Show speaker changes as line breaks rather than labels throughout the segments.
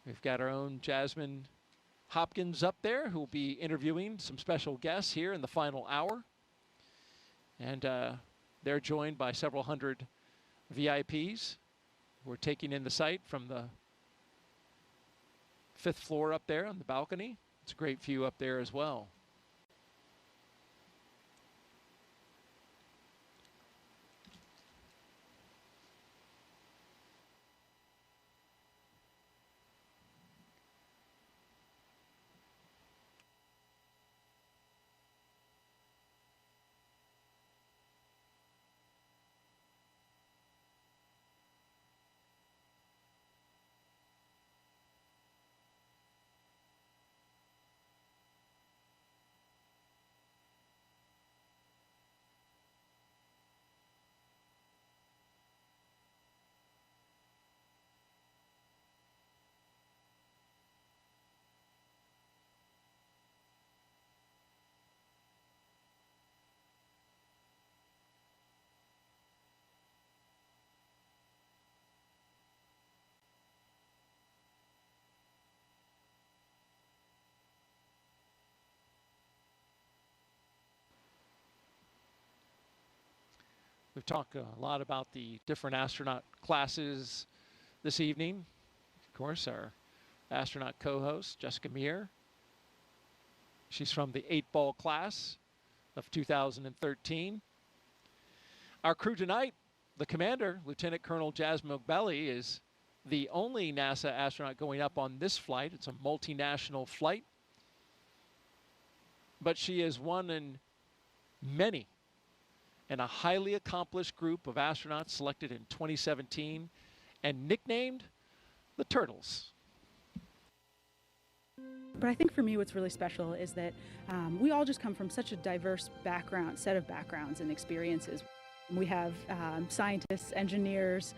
We've got our own Jasmin Hopkins up there who will be interviewing some special guests here in the final hour. And they're joined by several hundred VIPs who are taking in the site from the 5th floor up there on the balcony. It's a great view up there as well. We've talked a lot about the different astronaut classes this evening. Of course, our astronaut co-host, Jessica Meir. She's from the 8-ball class of 2013. Our crew tonight, the commander, Lieutenant Colonel Jasmin Moghbeli, is the only NASA astronaut going up on this flight. It's a multinational flight. But she is one in many and a highly accomplished group of astronauts selected in 2017 and nicknamed the Turtles.
But I think for me what's really special is that we all just come from such a diverse set of backgrounds and experiences. We have scientists, engineers,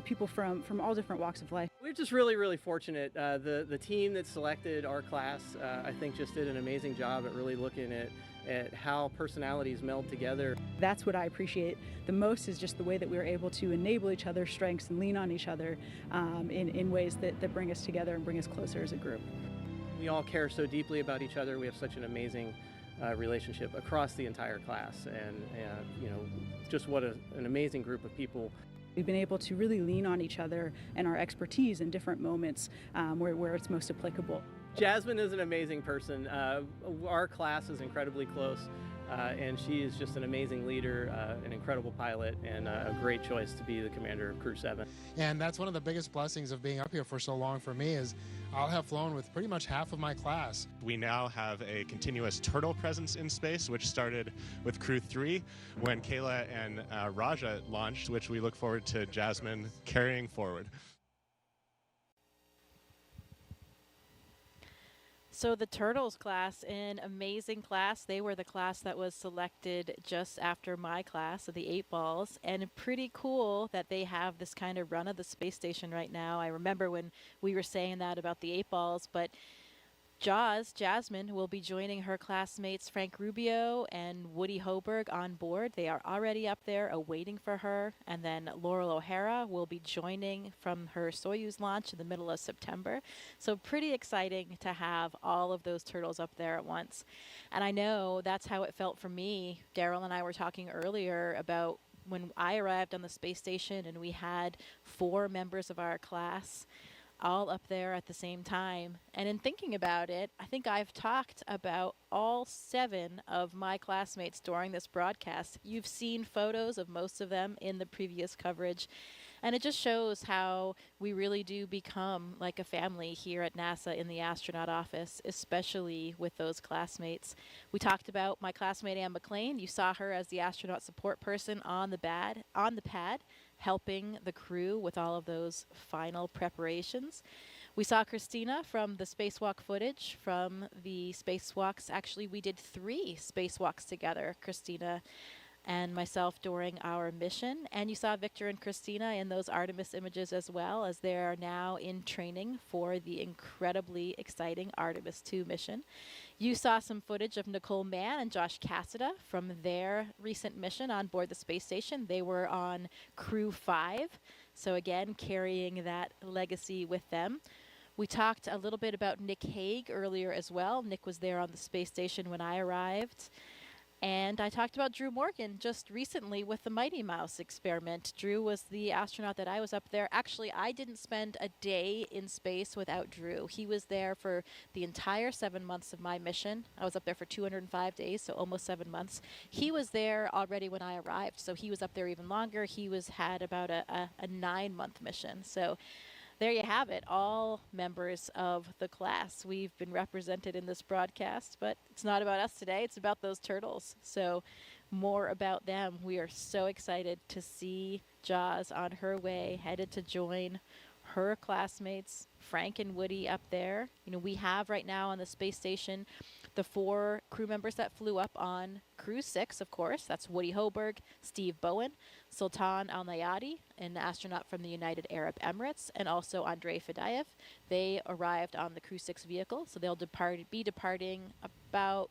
people from all different walks of life.
We're just really fortunate. The team that selected our class, I think, just did an amazing job at really looking at how personalities meld together.
That's what I appreciate the most, is just the way that we were able to enable each other's strengths and lean on each other in ways that bring us together and bring us closer as a group.
We all care so deeply about each other. We have such an amazing relationship across the entire class, and you know, just what an amazing group of people.
We've been able to really lean on each other and our expertise in different moments where it's most applicable.
Jasmin is an amazing person. Our class is incredibly close, and she is just an amazing leader, an incredible pilot, and a great choice to be the commander of Crew-7.
And that's one of the biggest blessings of being up here for so long for me, is I'll have flown with pretty much half of my class.
We now have a continuous turtle presence in space, which started with Crew-3 when Kayla and Raja launched, which we look forward to Jasmin carrying forward.
So the Turtles class, an amazing class. They were the class that was selected just after my class of the 8 balls, and pretty cool that they have this kind of run of the space station right now. I remember when we were saying that about the 8 balls, but Jasmin, will be joining her classmates Frank Rubio and Woody Hoberg on board. They are already up there awaiting for her. And then Laurel O'Hara will be joining from her Soyuz launch in the middle of September. So pretty exciting to have all of those turtles up there at once. And I know that's how it felt for me. Daryl and I were talking earlier about when I arrived on the space station and we had 4 members of our class all up there at the same time. And in thinking about it, I think I've talked about all 7 of my classmates during this broadcast. You've seen photos of most of them in the previous coverage. And it just shows how we really do become like a family here at NASA in the astronaut office, especially with those classmates. We talked about my classmate Anne McLean. You saw her as the astronaut support person on the pad, helping the crew with all of those final preparations. We saw Christina from the spacewalk footage from the spacewalks. Actually, we did 3 spacewalks together, Christina and myself, during our mission. And you saw Victor and Christina in those Artemis images as well, as they are now in training for the incredibly exciting Artemis 2 mission. You saw some footage of Nicole Mann and Josh Cassida from their recent mission on board the space station. They were on Crew-5, so again, carrying that legacy with them. We talked a little bit about Nick Hague earlier as well. Nick was there on the space station when I arrived. And I talked about Drew Morgan just recently with the Mighty Mouse experiment. Drew was the astronaut that I was up there. Actually, I didn't spend a day in space without Drew. He was there for the entire 7 months of my mission. I was up there for 205 days, so almost 7 months. He was there already when I arrived, so he was up there even longer. He had about a 9-month mission. So there you have it, all members of the class. We've been represented in this broadcast, but it's not about us today. It's about those turtles. So more about them. We are so excited to see Jaws on her way, headed to join her classmates, Frank and Woody, up there. You know, we have right now on the space station the 4 crew members that flew up on Crew-6, of course. That's Woody Hoberg, Steve Bowen, Sultan Al-Nayati, an astronaut from the United Arab Emirates, and also Andrei Fedyaev. They arrived on the Crew-6 vehicle, so they'll be departing about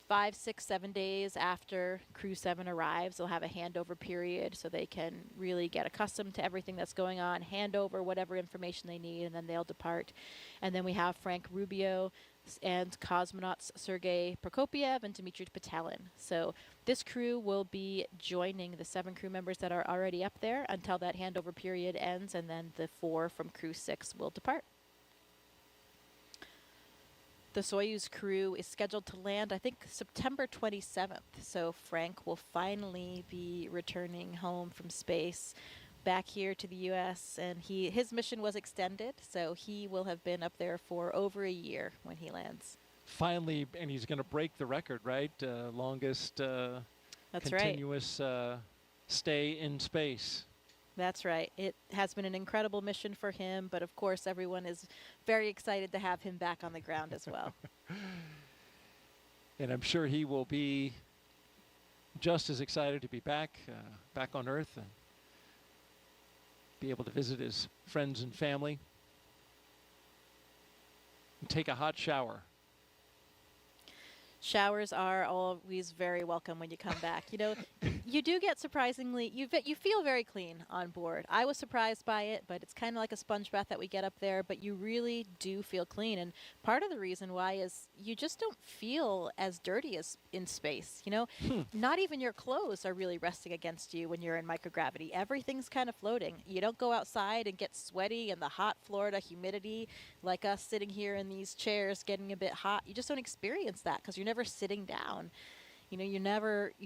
5, 6, 7 days after Crew-7 arrives. They'll have a handover period so they can really get accustomed to everything that's going on, hand over whatever information they need, and then they'll depart. And then we have Frank Rubio and cosmonauts Sergei Prokopyev and Dmitry Petelin. So this crew will be joining the 7 crew members that are already up there until that handover period ends, and then the 4 from Crew-6 will depart. The Soyuz crew is scheduled to land, I think, September 27th. So Frank will finally be returning home from space back here to the U.S. And his mission was extended, so he will have been up there for over a year when he lands.
Finally, and he's going to break the record, right? Longest
That's
continuous stay in space.
That's right. It has been an incredible mission for him, but of course everyone is very excited to have him back on the ground as well.
And I'm sure he will be just as excited to be back on Earth and be able to visit his friends and family and take a hot shower.
Showers are always very welcome when you come back. You know, you do get surprisingly, you feel very clean on board. I was surprised by it, but it's kind of like a sponge bath that we get up there, but you really do feel clean. And part of the reason why is you just don't feel as dirty as in space. You know, not even your clothes are really resting against you when you're in microgravity. Everything's kind of floating. You don't go outside and get sweaty in the hot Florida humidity like us sitting here in these chairs getting a bit hot. You just don't experience that because you're never sitting down. You know, you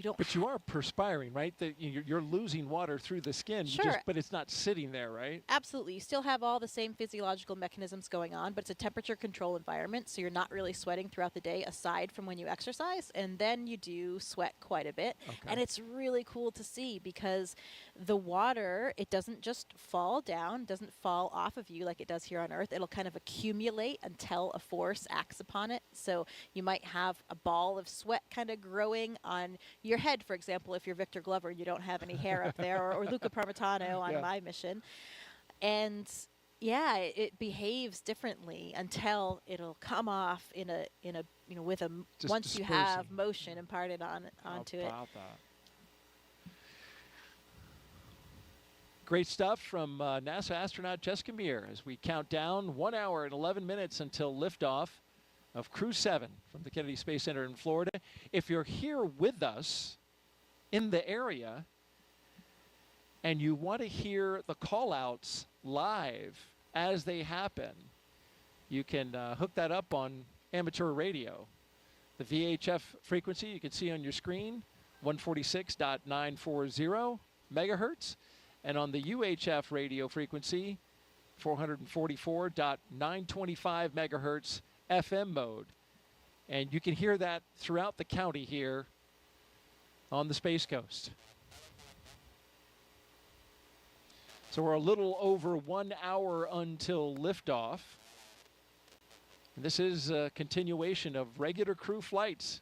don't.
But you are perspiring, right? You're losing water through the skin.
Sure.
But it's not sitting there, right?
Absolutely. You still have all the same physiological mechanisms going on, but it's a temperature control environment, so you're not really sweating throughout the day aside from when you exercise, and then you do sweat quite a bit. Okay. And it's really cool to see because the water, it doesn't just fall down, doesn't fall off of you like it does here on Earth. It'll kind of accumulate until a force acts upon it. So you might have a ball of sweat kind of growing on your head, for example, if you're Victor Glover, you don't have any hair up there, or Luca Parmitano on my mission. And yeah, it behaves differently until it'll come off in a with a
just
once
dispersing.
You have motion imparted onto it.
That? Great stuff from NASA astronaut Jessica Meir as we count down 1 hour and 11 minutes until liftoff of Crew-7 from the Kennedy Space Center in Florida. If you're here with us in the area and you want to hear the call-outs live as they happen, you can hook that up on amateur radio. The VHF frequency you can see on your screen, 146.940 megahertz, and on the UHF radio frequency, 444.925 megahertz FM mode. And you can hear that throughout the county here on the Space Coast. So we're a little over 1 hour until liftoff. And this is a continuation of regular crew flights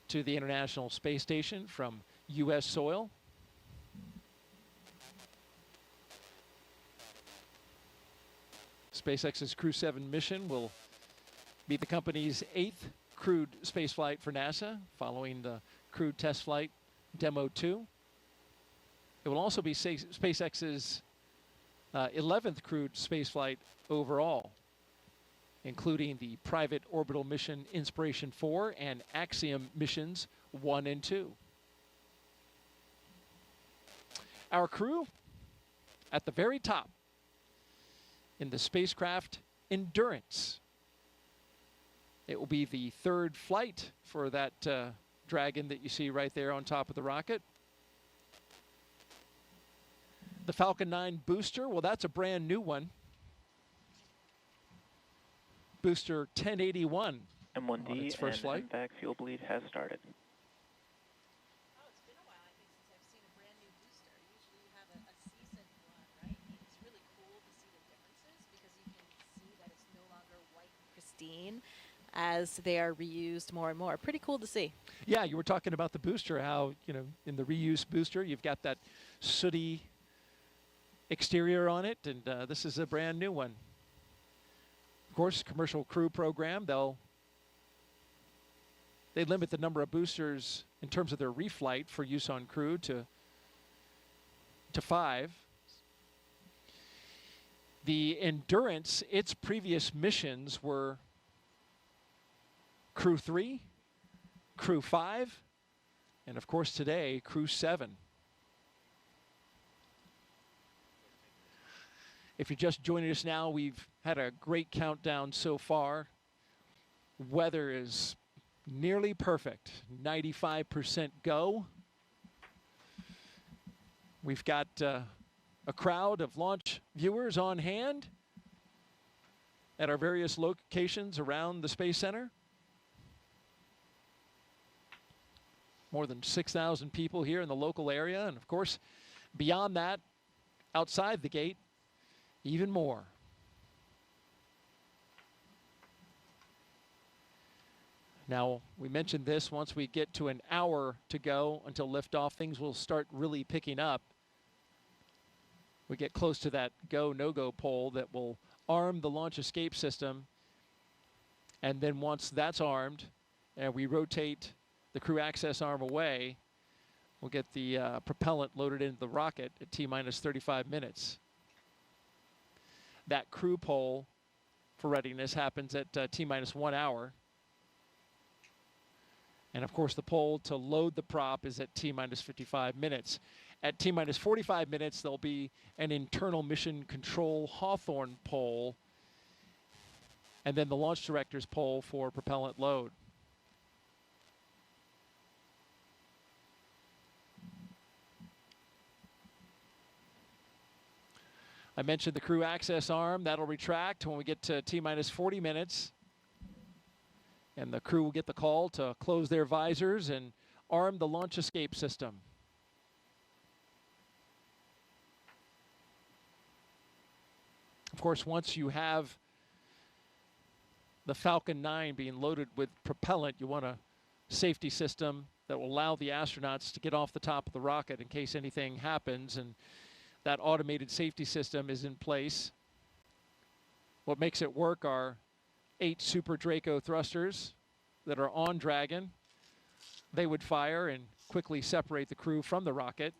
to the International Space Station from U.S. soil. SpaceX's Crew-7 mission will be the company's 8th crewed spaceflight for NASA, following the crewed test flight Demo 2. It will also be SpaceX's 11th crewed spaceflight overall, including the private orbital mission Inspiration 4 and Axiom missions 1 and 2. Our crew at the very top in the spacecraft Endurance. It will be the third flight for that Dragon that you see right there on top of the rocket. The Falcon 9 booster, well, that's a brand new one. Booster 1081
M1D
on its first flight.
and MVAC fuel bleed has started.
Oh, it's been a while, I think, since I've seen a brand new booster. Usually you have a seasoned one, right? And it's really cool to see the differences because you can see that it's no longer white and pristine as they are reused more and more. Pretty cool to see.
Yeah, you were talking about the booster, how, you know, in the reuse booster, you've got that sooty exterior on it, and this is a brand new one. Of course, commercial crew program, they limit the number of boosters in terms of their reflight for use on crew to 5. The Endurance, its previous missions were Crew-3, Crew-5, and of course today, Crew-7. If you're just joining us now, we've had a great countdown so far. Weather is nearly perfect, 95% go. We've got a crowd of launch viewers on hand at our various locations around the Space Center. More than 6,000 people here in the local area, and of course, beyond that, outside the gate, even more. Now, we mentioned this, once we get to an hour to go until liftoff, things will start really picking up. We get close to that go, no-go pole that will arm the launch escape system. And then once that's armed and we rotate the crew access arm away, we'll get the propellant loaded into the rocket at T-minus 35 minutes. That crew pole for readiness happens at T-minus 1 hour. And of course, the pole to load the prop is at T-minus 55 minutes. At T-minus 45 minutes, there'll be an internal mission control Hawthorne pole, and then the launch director's pole for propellant load. I mentioned the crew access arm. That'll retract when we get to T-minus 40 minutes. And the crew will get the call to close their visors and arm the launch escape system. Of course, once you have the Falcon 9 being loaded with propellant, you want a safety system that will allow the astronauts to get off the top of the rocket in case anything happens, and that automated safety system is in place. What makes it work are 8 Super Draco thrusters that are on Dragon. They would fire and quickly separate the crew from the rocket.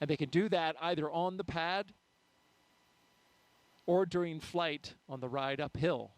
And they can do that either on the pad or during flight on the ride uphill.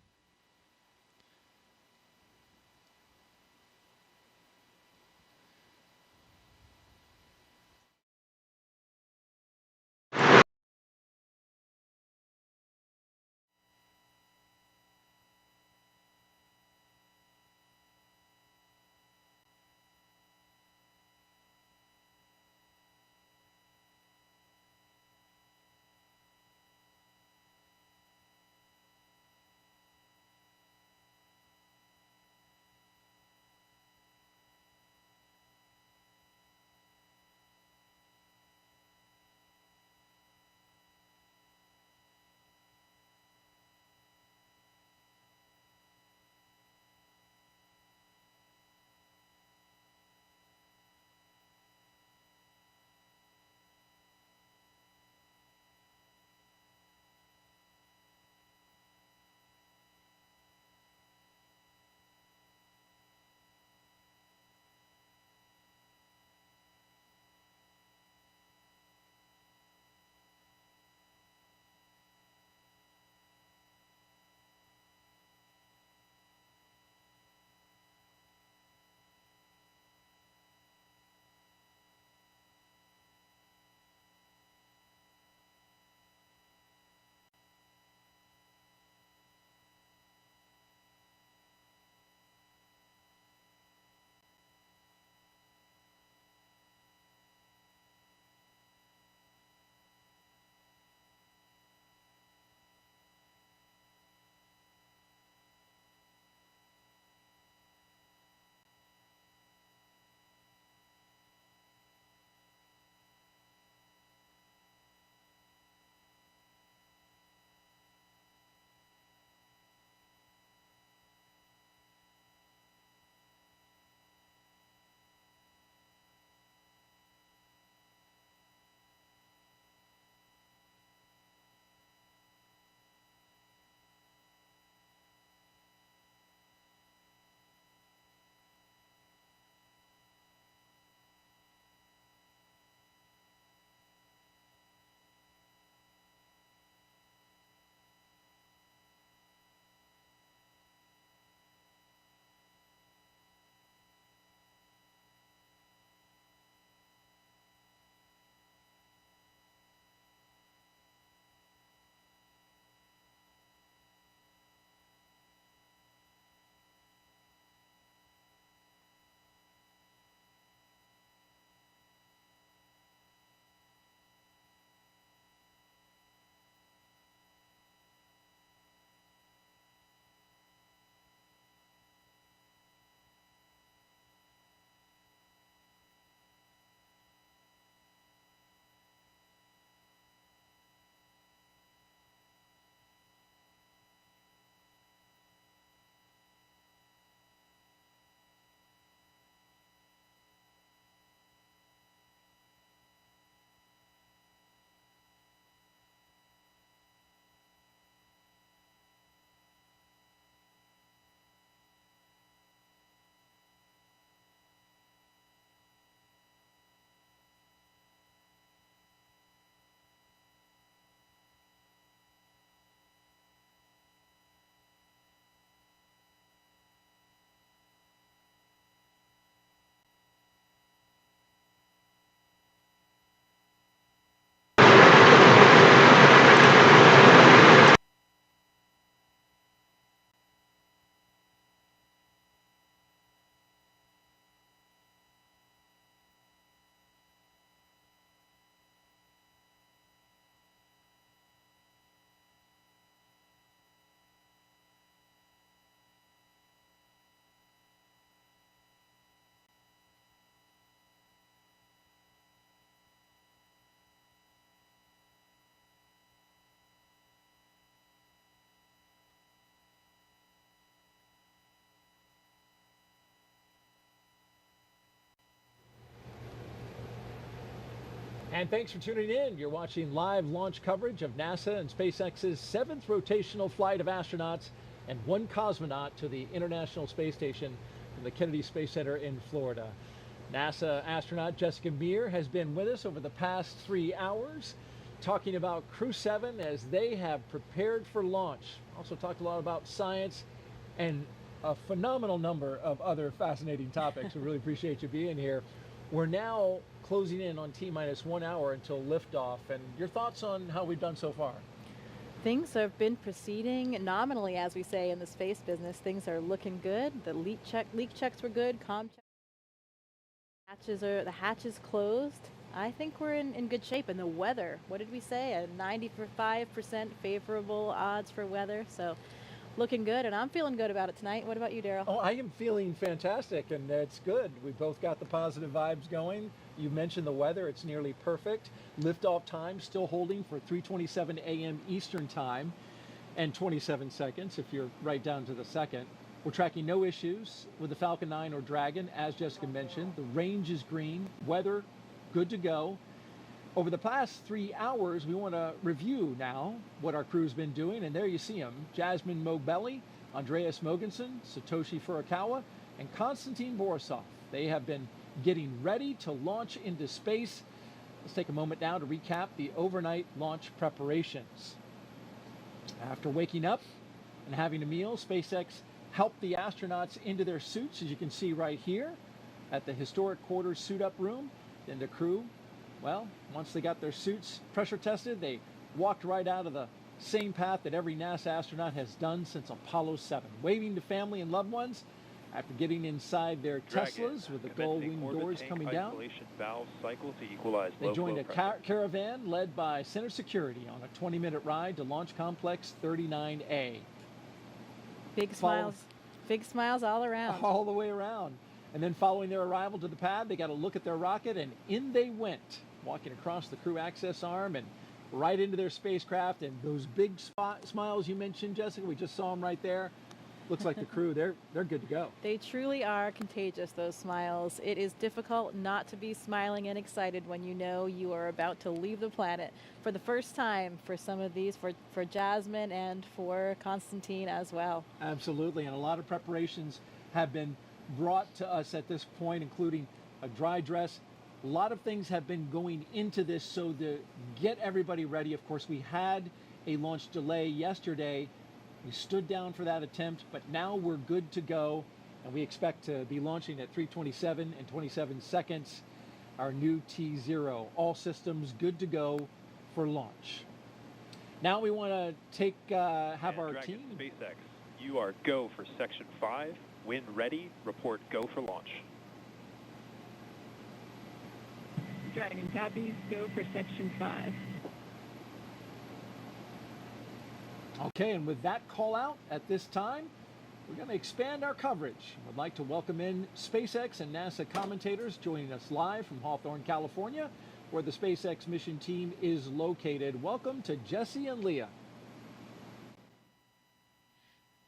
And thanks for tuning in. You're watching live launch coverage of NASA and SpaceX's 7th rotational flight of astronauts and 1 cosmonaut to the International Space Station from the Kennedy Space Center in Florida. NASA astronaut Jessica Meir has been with us over the past 3 hours, talking about Crew-7 as they have prepared for launch. Also talked a lot about science and a phenomenal number of other fascinating topics. We really appreciate you being here. We're now closing in on T-minus 1 hour until liftoff. And your thoughts on how we've done so far?
Things have been proceeding nominally, as we say in the space business. Things are looking good. The leak checks were good. The hatches closed. I think we're in good shape. And the weather, what did we say? A 95% favorable odds for weather. So looking good, and I'm feeling good about it tonight. What about you, Daryl?
Oh, I am feeling fantastic, and it's good. We both got the positive vibes going. You mentioned the weather. It's nearly perfect. Liftoff time still holding for 3:27 a.m. Eastern time and 27 seconds if you're right down to the second. We're tracking no issues with the Falcon 9 or Dragon, as Jessica mentioned. The range is green. Weather, good to go. Over the past 3 hours, we want to review now what our crew's been doing, and there you see them. Jasmin Moghbeli, Andreas Mogensen, Satoshi Furukawa, and Konstantin Borisov. They have been getting ready to launch into space. Let's take a moment now to recap the overnight launch preparations. After waking up and having a meal, SpaceX helped the astronauts into their suits, as you can see right here at the historic quarters suit-up room. Then the crew, well, once they got their suits pressure tested, they walked right out of the same path that every NASA astronaut has done since Apollo 7, waving to family and loved ones after getting inside their Teslas with the gull-wing doors coming down. They joined a caravan led by Center Security on a 20-minute ride to Launch Complex 39A.
Big smiles all around.
All the way around. And then following their arrival to the pad, they got a look at their rocket, and in they went, walking across the crew access arm and right into their spacecraft. And those big smiles you mentioned, Jessica, we just saw them right there. Looks like the crew, they're good to go.
They truly are contagious, those smiles. It is difficult not to be smiling and excited when you know you are about to leave the planet for the first time for some of these, for Jasmin and for Konstantin as well.
Absolutely, and a lot of preparations have been brought to us at this point, including a dry dress. A lot of things have been going into this so to get everybody ready. Of course, we had a launch delay yesterday. We stood down for that attempt, but now we're good to go, and we expect to be launching at 3:27 and 27 seconds, our new T0. All systems good to go for launch. Now we want to have our
Dragon,
team.
SpaceX, you are go for Section 5. When ready, report go for launch.
Dragon copies, go for Section 5.
Okay, and with that call out at this time, we're going to expand our coverage. We'd like to welcome in SpaceX and NASA commentators joining us live from Hawthorne, California, where the SpaceX mission team is located. Welcome to Jesse and Leah.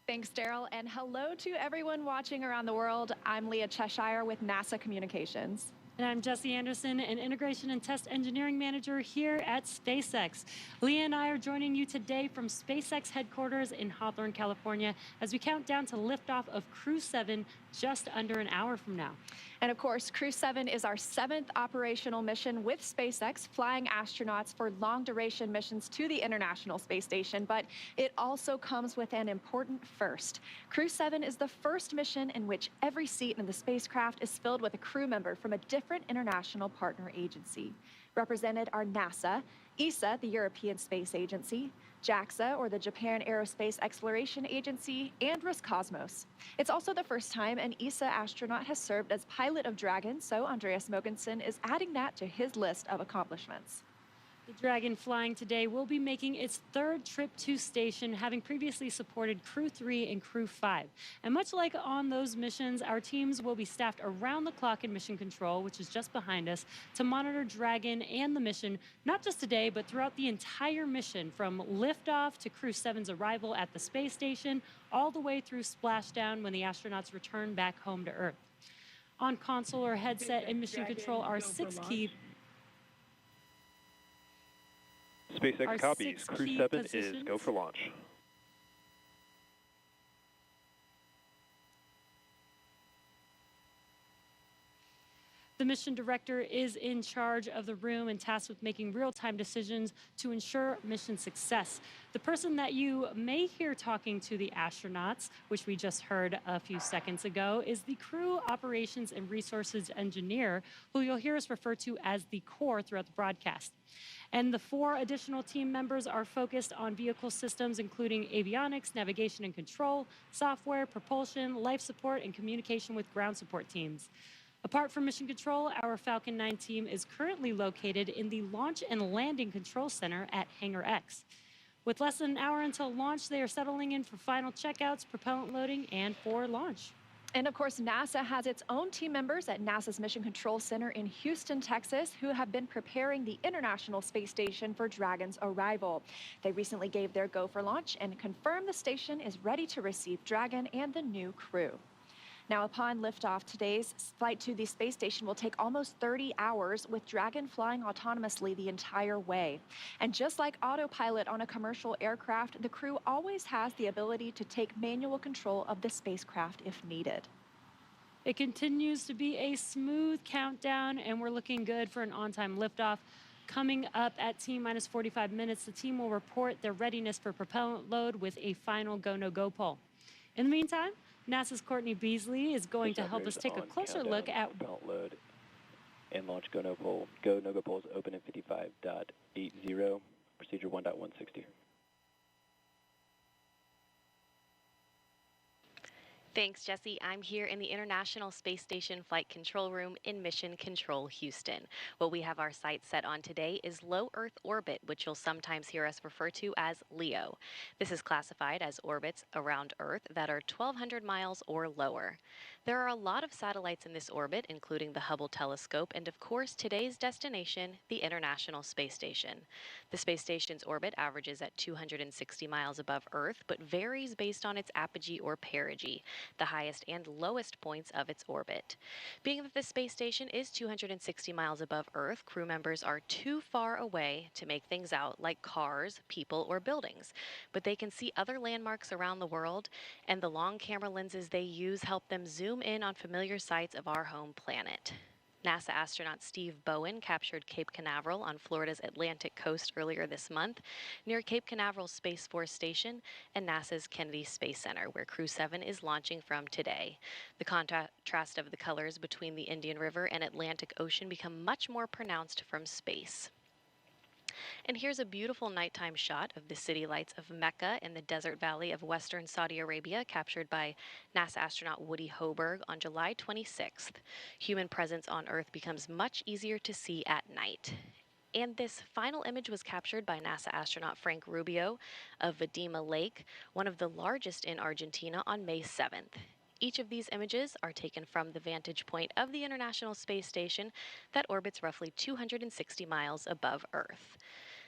Thanks, Daryl, and hello to everyone watching around the world. I'm Leah Cheshire with NASA Communications.
And I'm Jesse Anderson, an Integration and Test Engineering Manager here at SpaceX. Leah and I are joining you today from SpaceX headquarters in Hawthorne, California, as we count down to liftoff of Crew-7 just under an hour from now.
And of course, Crew-7 is our 7th operational mission with SpaceX, flying astronauts for long-duration missions to the International Space Station. But it also comes with an important first. Crew-7 is the first mission in which every seat in the spacecraft is filled with a crew member from a different international partner agency. Represented are NASA, ESA, the European Space Agency, JAXA, or the Japan Aerospace Exploration Agency, and Roscosmos. It's also the first time an ESA astronaut has served as pilot of Dragon, so Andreas Mogensen is adding that to his list of accomplishments.
The Dragon flying today will be making its 3rd trip to station, having previously supported Crew-3 and Crew-5. And much like on those missions, our teams will be staffed around the clock in mission control, which is just behind us, to monitor Dragon and the mission, not just today, but throughout the entire mission, from liftoff to Crew-7's arrival at the space station, all the way through splashdown when the astronauts return back home to Earth. On console or headset and mission control are 6 key
SpaceX
Our
copies.
6
Crew
key
7 is
positions.
go for launch.
The mission director is in charge of the room and tasked with making real-time decisions to ensure mission success. The person that you may hear talking to the astronauts, which we just heard a few seconds ago, is the Crew Operations and Resources Engineer, who you'll hear us refer to as the core throughout the broadcast. And the 4 additional team members are focused on vehicle systems, including avionics, navigation and control, software, propulsion, life support, and communication with ground support teams. Apart from mission control, our Falcon 9 team is currently located in the Launch and Landing Control Center at Hangar X. With less than an hour until launch, they are settling in for final checkouts, propellant loading, and for launch.
And of course, NASA has its own team members at NASA's Mission Control Center in Houston, Texas, who have been preparing the International Space Station for Dragon's arrival. They recently gave their go for launch and confirmed the station is ready to receive Dragon and the new crew. Now, upon liftoff, today's flight to the space station will take almost 30 hours, with Dragon flying autonomously the entire way. And just like autopilot on a commercial aircraft, the crew always has the ability to take manual control of the spacecraft if needed.
It continues to be a smooth countdown, and we're looking good for an on-time liftoff. Coming up at T-minus 45 minutes, the team will report their readiness for propellant load with a final go-no-go poll. In the meantime, NASA's Courtney Beasley is going to help us take a closer look at
propellant load and launch go-no poll. Go-no-go polls open at 55.80, procedure 1.160.
Thanks, Jesse. I'm here in the International Space Station Flight Control Room in Mission Control, Houston. What we have our sights set on today is low Earth orbit, which you'll sometimes hear us refer to as LEO. This is classified as orbits around Earth that are 1,200 miles or lower. There are a lot of satellites in this orbit, including the Hubble telescope, and of course today's destination, the International Space Station. The space station's orbit averages at 260 miles above Earth, but varies based on its apogee or perigee, the highest and lowest points of its orbit. Being that the space station is 260 miles above Earth, crew members are too far away to make things out like cars, people, or buildings, but they can see other landmarks around the world, and the long camera lenses they use help them zoom in on familiar sights of our home planet. NASA astronaut Steve Bowen captured Cape Canaveral on Florida's Atlantic coast earlier this month, near Cape Canaveral Space Force Station and NASA's Kennedy Space Center, where Crew-7 is launching from today. The contrast of the colors between the Indian River and Atlantic Ocean become much more pronounced from space. And here's a beautiful nighttime shot of the city lights of Mecca in the desert valley of western Saudi Arabia, captured by NASA astronaut Woody Hoberg on July 26th. Human presence on Earth becomes much easier to see at night. And this final image was captured by NASA astronaut Frank Rubio of Vadima Lake, one of the largest in Argentina, on May 7th. Each of these images are taken from the vantage point of the International Space Station that orbits roughly 260 miles above Earth.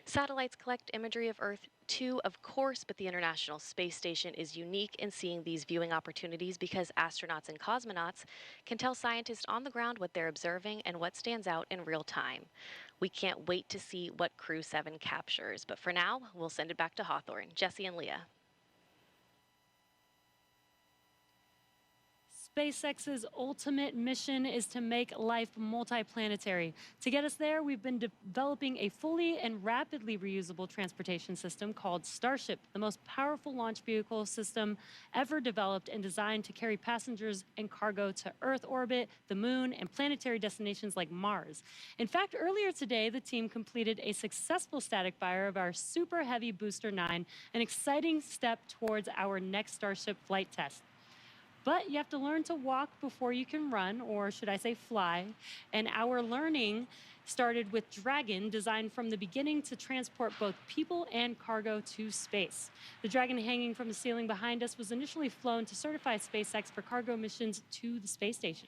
Satellites collect imagery of Earth too, of course, but the International Space Station is unique in seeing these viewing opportunities because astronauts and cosmonauts can tell scientists on the ground what they're observing and what stands out in real time. We can't wait to see what Crew-7 captures, but for now, we'll send it back to Hawthorne. Jesse and Leah.
SpaceX's ultimate mission is to make life multiplanetary. To get us there, we've been developing a fully and rapidly reusable transportation system called Starship, the most powerful launch vehicle system ever developed and designed to carry passengers and cargo to Earth orbit, the moon, and planetary destinations like Mars. In fact, earlier today, the team completed a successful static fire of our Super Heavy Booster 9, an exciting step towards our next Starship flight test. But you have to learn to walk before you can run, or should I say fly. And our learning started with Dragon, designed from the beginning to transport both people and cargo to space. The Dragon hanging from the ceiling behind us was initially flown to certify SpaceX for cargo missions to the space station.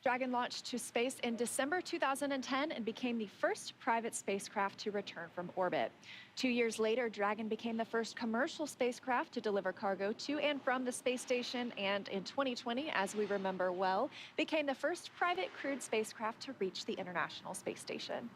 Dragon launched to space in December 2010 and became the first private spacecraft to return from orbit. 2 years later, Dragon became the first commercial spacecraft to deliver cargo to and from the space station, and in 2020, as we remember well, became the first private crewed spacecraft to reach the International Space Station.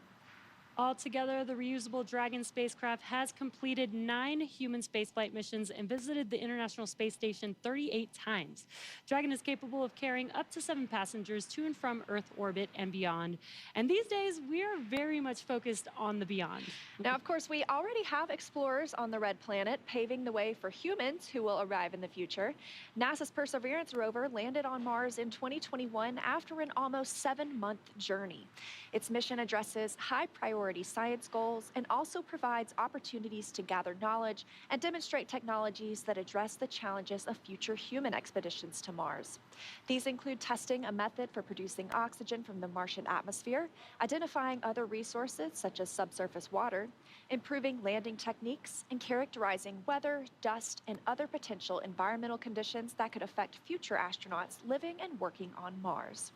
Altogether, the reusable Dragon spacecraft has completed 9 human spaceflight missions and visited the International Space Station 38 times. Dragon is capable of carrying up to 7 passengers to and from Earth orbit and beyond. And these days, we are very much focused on the beyond.
Now, of course, we already have explorers on the Red Planet, paving the way for humans who will arrive in the future. NASA's Perseverance rover landed on Mars in 2021 after an almost 7-month journey. Its mission addresses high-priority science goals and also provides opportunities to gather knowledge and demonstrate technologies that address the challenges of future human expeditions to Mars. These include testing a method for producing oxygen from the Martian atmosphere, identifying other resources such as subsurface water, improving landing techniques, and characterizing weather, dust, and other potential environmental conditions that could affect future astronauts living and working on Mars.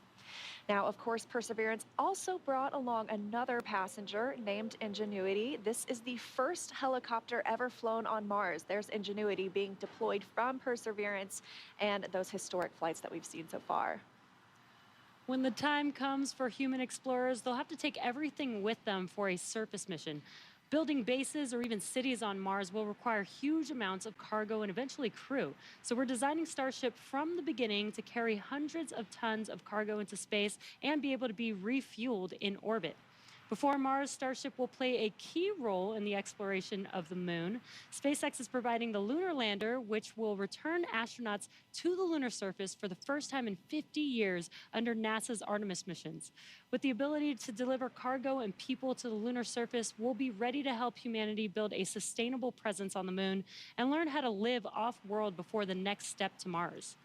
Now, of course, Perseverance also brought along another passenger named Ingenuity. This is the first helicopter ever flown on Mars. There's Ingenuity being deployed from Perseverance and those historic flights that we've seen so far.
When the time comes for human explorers, they'll have to take everything with them for a surface mission. Building bases or even cities on Mars will require huge amounts of cargo and eventually crew. So we're designing Starship from the beginning to carry hundreds of tons of cargo into space and be able to be refueled in orbit. Before Mars, Starship will play a key role in the exploration of the moon. SpaceX is providing the lunar lander, which will return astronauts to the lunar surface for the first time in 50 years under NASA's Artemis missions. With the ability to deliver cargo and people to the lunar surface, we'll be ready to help humanity build a sustainable presence on the moon and learn how to live off-world before the next step to Mars.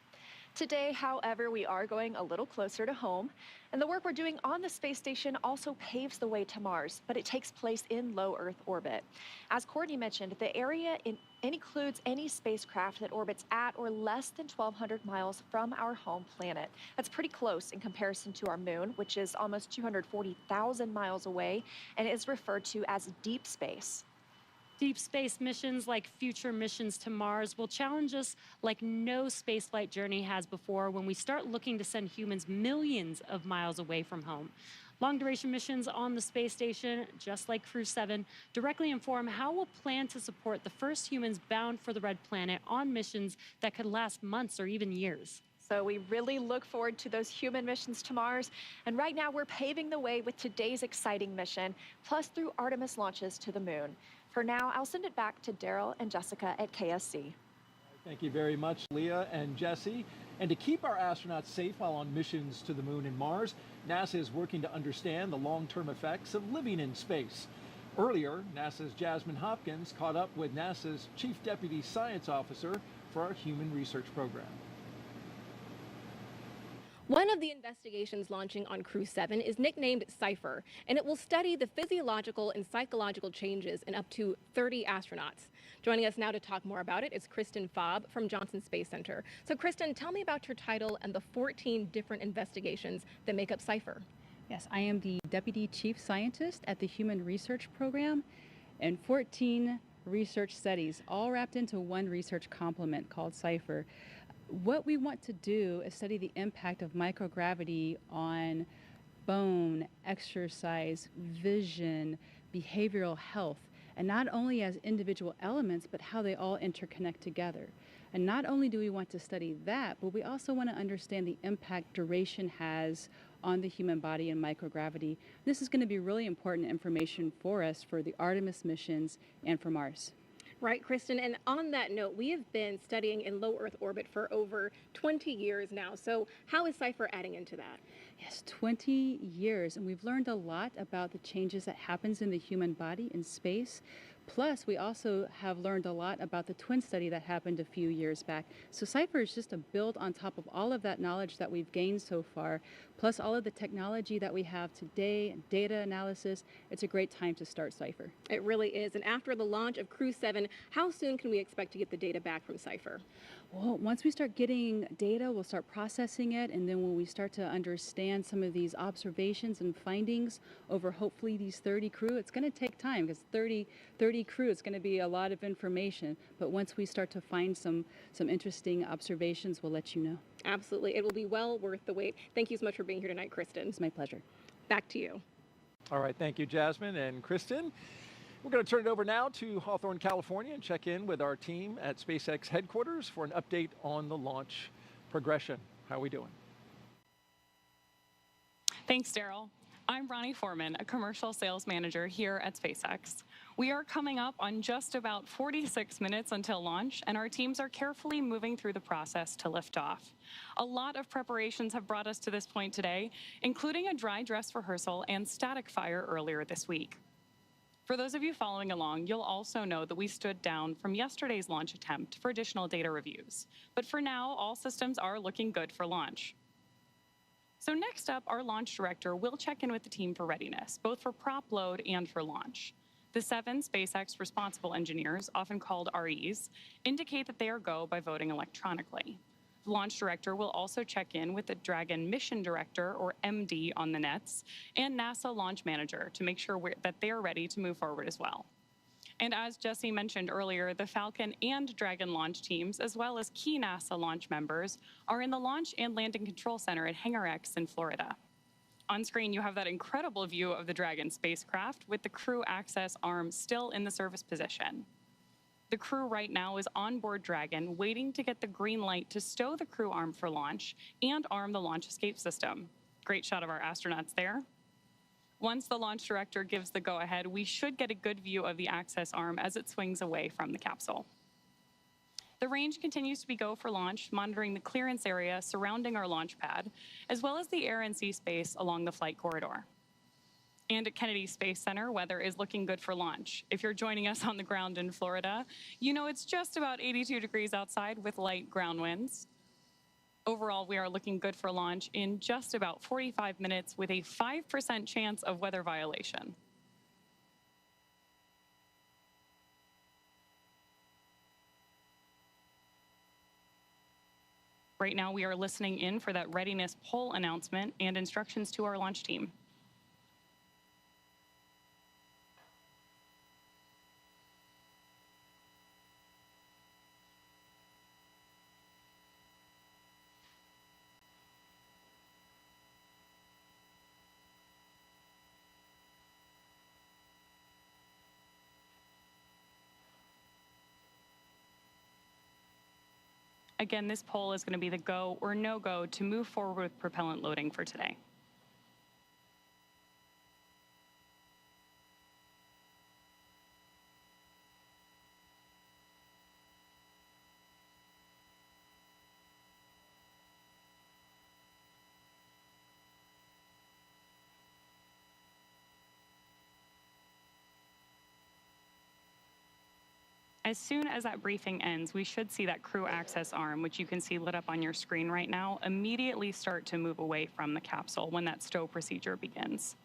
Today, however, we are going a little closer to home, and the work we're doing on the space station also paves the way to Mars, but it takes place in low Earth orbit. As Courtney mentioned, the area includes any spacecraft that orbits at or less than 1,200 miles from our home planet. That's pretty close in comparison to our moon, which is almost 240,000 miles away, and is referred to as deep space.
Deep space missions like future missions to Mars will challenge us like no spaceflight journey has before when we start looking to send humans millions of miles away from home. Long-duration missions on the space station, just like Crew-7, directly inform how we'll plan to support the first humans bound for the Red Planet on missions that could last months or even years.
So we really look forward to those human missions to Mars. And right now we're paving the way with today's exciting mission, plus through Artemis launches to the moon. For now, I'll send it back to Daryl and Jessica at KSC.
Thank you very much, Leah and Jesse. And to keep our astronauts safe while on missions to the moon and Mars, NASA is working to understand the long-term effects of living in space. Earlier, NASA's Jasmin Moghbeli caught up with NASA's Chief Deputy Science Officer for our Human Research Program.
One of the investigations launching on Crew-7 is nicknamed CIPHER, and it will study the physiological and psychological changes in up to 30 astronauts. Joining us now to talk more about it is Kristen Faub from Johnson Space Center. So Kristen, tell me about your title and the 14 different investigations that make up CIPHER.
Yes, I am the Deputy Chief Scientist at the Human Research Program, and 14 research studies, all wrapped into one research complement called CIPHER. What we want to do is study the impact of microgravity on bone, exercise, vision, behavioral health, and not only as individual elements, but how they all interconnect together. And not only do we want to study that, but we also want to understand the impact duration has on the human body and microgravity. This is going to be really important information for us for the Artemis missions and for Mars.
Right, Kristen, and on that note, we have been studying in low Earth orbit for over 20 years now. So how is CIPHER adding into that?
Yes, 20 years, and we've learned a lot about the changes that happens in the human body in space. Plus, we also have learned a lot about the twin study that happened a few years back. So CIPHER is just a build on top of all of that knowledge that we've gained so far, plus all of the technology that we have today, and data analysis. It's a great time to start CIPHER.
It really is. And after the launch of Crew-7, how soon can we expect to get the data back from CIPHER?
Well, once we start getting data, we'll start processing it, and then when we start to understand some of these observations and findings over hopefully these 30 crew, it's going to take time because 30 crew, it's going to be a lot of information. But once we start to find some interesting observations, we'll let you know.
Absolutely. It will be well worth the wait. Thank you so much for being here tonight, Kristen.
It's my pleasure.
Back to you.
All right, thank you, Jasmine and Kristen. We're going to turn it over now to Hawthorne, California, and check in with our team at SpaceX headquarters for an update on the launch progression. How are we doing?
Thanks, Daryl. I'm Ronnie Foreman, a commercial sales manager here at SpaceX. We are coming up on just about 46 minutes until launch, and our teams are carefully moving through the process to lift off. A lot of preparations have brought us to this point today, including a dry dress rehearsal and static fire earlier this week. For those of you following along, you'll also know that we stood down from yesterday's launch attempt for additional data reviews. But for now, all systems are looking good for launch. So next up, our launch director will check in with the team for readiness, both for prop load and for launch. The 7 SpaceX responsible engineers, often called REs, indicate that they are go by voting electronically. The launch director will also check in with the Dragon mission director, or MD, on the nets, and NASA launch manager to make sure that they are ready to move forward as well. And as Jesse mentioned earlier, the Falcon and Dragon launch teams, as well as key NASA launch members, are in the Launch and Landing Control Center at Hangar X in Florida. On screen, you have that incredible view of the Dragon spacecraft with the crew access arm still in the service position. The crew right now is on board Dragon, waiting to get the green light to stow the crew arm for launch and arm the launch escape system. Great shot of our astronauts there. Once the launch director gives the go-ahead, we should get a good view of the access arm as it swings away from the capsule. The range continues to be go for launch, monitoring the clearance area surrounding our launch pad, as well as the air and sea space along the flight corridor. And at Kennedy Space Center, weather is looking good for launch. If you're joining us on the ground in Florida, you know it's just about 82 degrees outside with light ground winds. Overall, we are looking good for launch in just about 45 minutes with a 5% chance of weather violation. Right now, we are listening in for that readiness poll announcement and instructions to our launch team. Again, this poll is going to be the go or no-go to move forward with propellant loading for today. As soon as that briefing ends, we should see that crew access arm, which you can see lit up on your screen right now, immediately start to move away from the capsule when that stow procedure begins.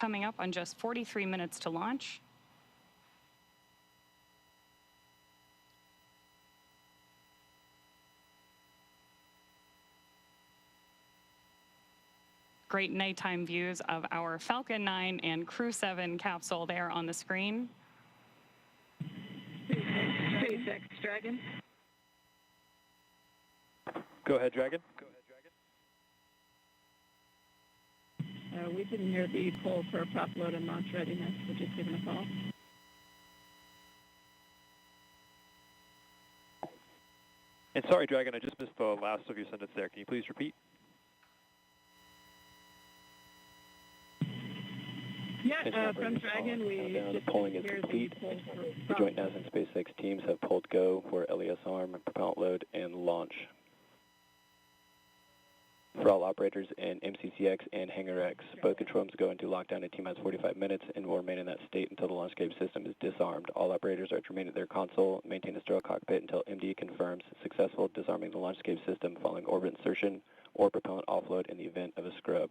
Coming up on just 43 minutes to launch. Great nighttime views of our Falcon 9 and Crew-7 capsule there on the screen.
SpaceX Dragon.
Go ahead, Dragon.
We didn't hear the poll for prop load and launch readiness. We're just giving a call.
And sorry, Dragon, I just missed the last of your sentence there. Can you please repeat?
Yeah, from Dragon, we just
polling is
hear
complete.
the poll for
The
prop.
joint NASA and SpaceX teams have pulled go for LES arm, propellant load, and launch. For all operators in MCCX and Hangar X, both control rooms go into lockdown in T-minus 45 minutes and will remain in that state until the launch escape system is disarmed. All operators are to remain at their console, maintain a sterile cockpit until MD confirms successful disarming the launch escape system following orbit insertion or propellant offload in the event of a scrub.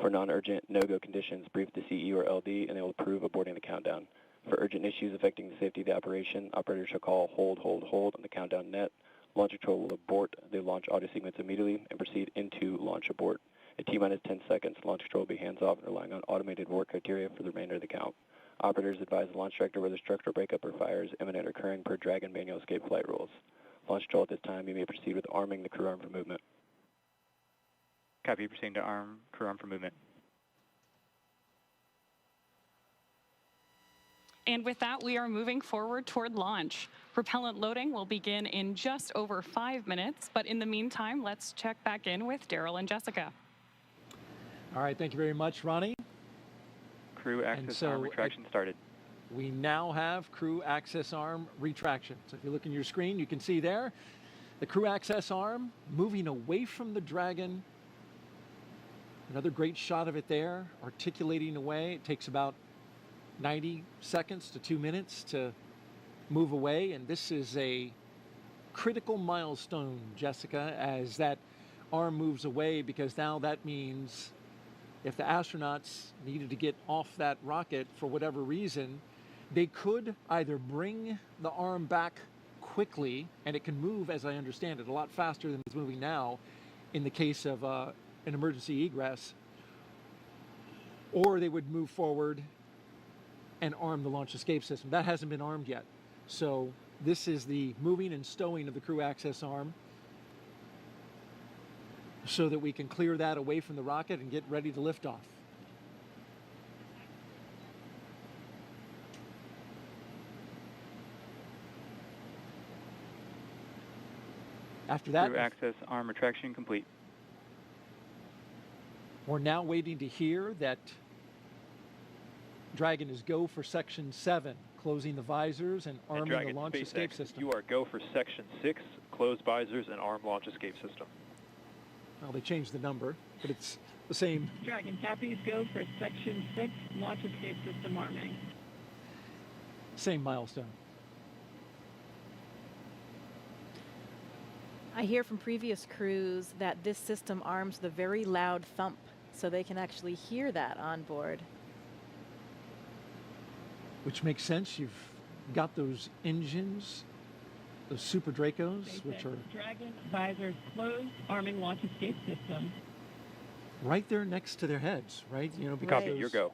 For non-urgent, no-go conditions, brief the CE or LD and they will approve aborting the countdown. For urgent issues affecting the safety of the operation, operators shall call hold on the countdown net. Launch control will abort the launch audio sequence immediately and proceed into launch abort. At T-minus 10 seconds, launch control will be hands-off and relying on automated abort criteria for the remainder of the count. Operators advise the launch director whether structural breakup or fire is imminent or occurring per Dragon manual escape flight rules. Launch control at this time, you may proceed with arming the crew arm for movement.
Copy, proceeding to arm crew arm for movement.
And with that, we are moving forward toward launch. Propellant loading will begin in just over 5 minutes, but in the meantime, let's check back in with Daryl and Jessica.
All right, thank you very much, Ronnie.
Crew access arm retraction started.
We now have crew access arm retraction. So if you look in your screen, you can see there the crew access arm moving away from the Dragon. Another great shot of it there, articulating away. It takes about 90 seconds to 2 minutes to move away, and this is a critical milestone, Jessica, as that arm moves away, because now that means if the astronauts needed to get off that rocket for whatever reason, they could either bring the arm back quickly, and it can move, as I understand it, a lot faster than it's moving now in the case of an emergency egress, or they would move forward and arm the launch escape system. That hasn't been armed yet. So this is the moving and stowing of the crew access arm so that we can clear that away from the rocket and get ready to lift off. After that,
Crew access arm retraction complete.
We're now waiting to hear that Dragon is go for Section 7, closing the visors and arming
Dragon,
the launch
SpaceX,
escape system.
You are go for Section 6, close visors and arm launch escape system.
Well, they changed the number, but it's the same.
Dragon copies, go for Section 6, launch escape system arming.
Same milestone.
I hear from previous crews that this system arms the very loud thump, so they can actually hear that on board.
Which makes sense. You've got those engines, those Super Dracos,
SpaceX
which are
Dragon visors closed, arming launch escape system.
right there next to their heads, right? You know,
Copy, your go.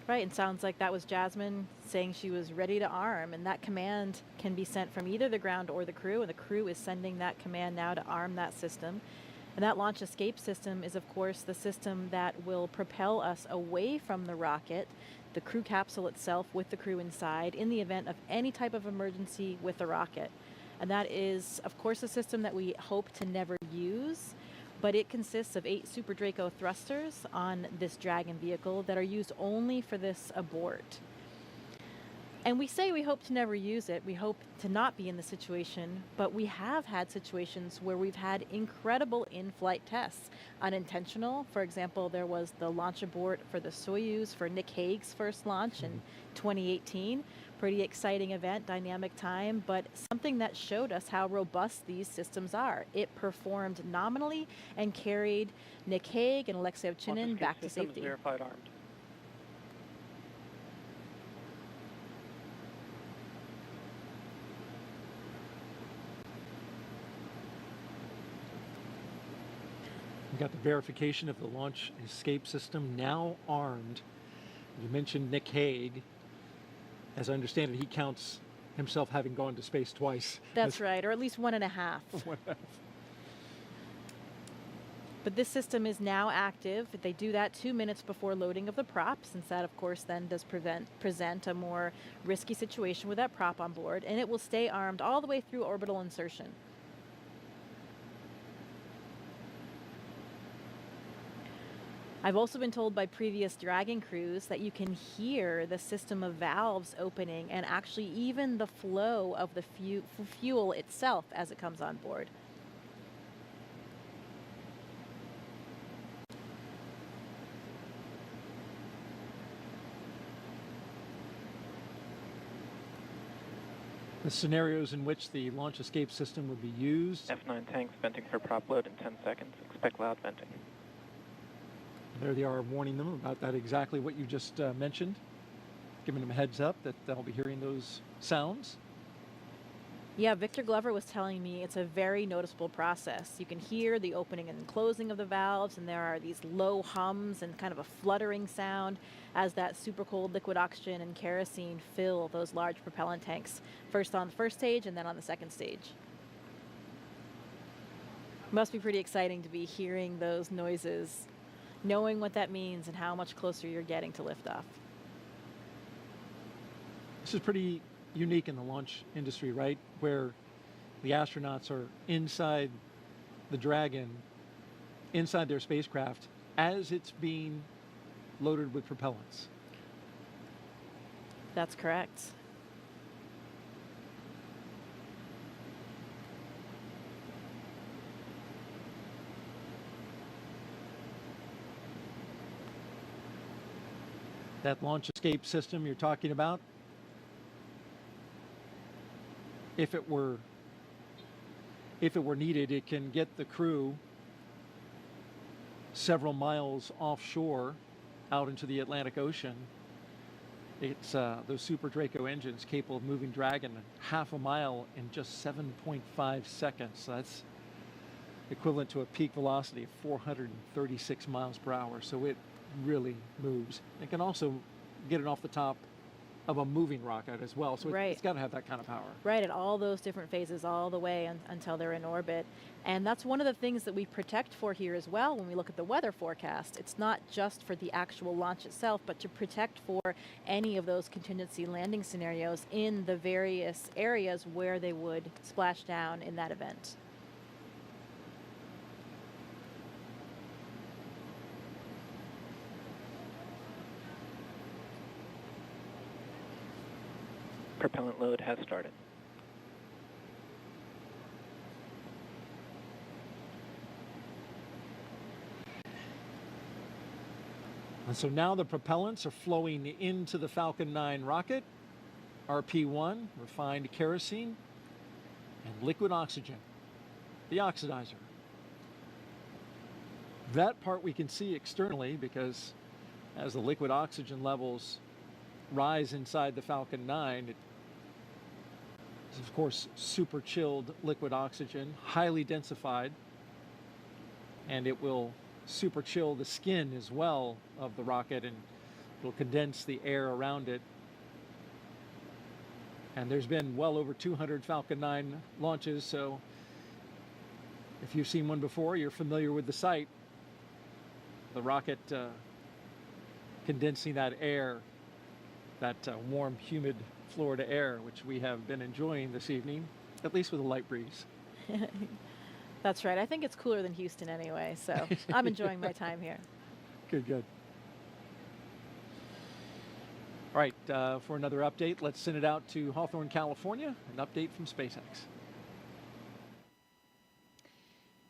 Right, and sounds like that was Jasmin saying she was ready to arm, and that command can be sent from either the ground or the crew, and the crew is sending that command now to arm that system. And that launch escape system is, of course, the system that will propel us away from the rocket, the crew capsule itself with the crew inside, in the event of any type of emergency with the rocket. And that is, of course, a system that we hope to never use, but it consists of 8 Super Draco thrusters on this Dragon vehicle that are used only for this abort. And we say we hope to never use it, we hope to not be in the situation, but we have had situations where we've had incredible in-flight tests. Unintentional, for example, there was the launch abort for the Soyuz for Nick Hague's first launch in 2018. Pretty exciting event, dynamic time, but something that showed us how robust these systems are. It performed nominally and carried Nick Hague and Alexei Ovchinin back to safety.
Verified armed.
we got the verification of the launch escape system now armed. You mentioned Nick Hague. As I understand it, he counts himself having gone to space twice.
That's right, or at least 1.5. But this system is now active. They do that 2 minutes before loading of the prop, since that, of course, then does present a more risky situation with that prop on board, and it will stay armed all the way through orbital insertion. I've also been told by previous Dragon crews that you can hear the system of valves opening and actually even the flow of the fuel itself as it comes on board.
The scenarios in which the launch escape system would be used.
F9 tanks venting for prop load in 10 seconds. Expect loud venting.
There they are warning them about that, exactly what you just mentioned, giving them a heads up that they'll be hearing those sounds.
Yeah, Victor Glover was telling me it's a very noticeable process. You can hear the opening and closing of the valves, and there are these low hums and kind of a fluttering sound as that super cold liquid oxygen and kerosene fill those large propellant tanks, first on the first stage and then on the second stage. Must be pretty exciting to be hearing those noises, knowing what that means and how much closer you're getting to liftoff.
This is pretty unique in the launch industry, right? Where the astronauts are inside the Dragon, inside their spacecraft, as it's being loaded with propellants.
That's correct.
That launch escape system you're talking about, if it were needed, it can get the crew several miles offshore out into the Atlantic Ocean. It's those Super Draco engines capable of moving Dragon half a mile in just 7.5 seconds. So that's equivalent to a peak velocity of 436 miles per hour. So it really moves. It can also get it off the top of a moving rocket as well. So
Right.
it's got to have that kind of power.
Right, at all those different phases, all the way until they're in orbit. And that's one of the things that we protect for here as well when we look at the weather forecast. It's not just for the actual launch itself, but to protect for any of those contingency landing scenarios in the various areas where they would splash down in that event.
Propellant load has started.
And so now the propellants are flowing into the Falcon 9 rocket, RP-1, refined kerosene, and liquid oxygen, the oxidizer. That part we can see externally because as the liquid oxygen levels rise inside the Falcon 9, it is of course super chilled liquid oxygen, highly densified, and it will super chill the skin as well of the rocket, and it'll condense the air around it. And there's been well over 200 Falcon 9 launches, so if you've seen one before, you're familiar with the sight. The rocket condensing that air, that warm, humid Florida air, which we have been enjoying this evening, at least with a light breeze.
That's right. I think it's cooler than Houston anyway, so I'm enjoying my time here.
Good, good. All right, for another update, let's send it out to Hawthorne, California, an update from SpaceX.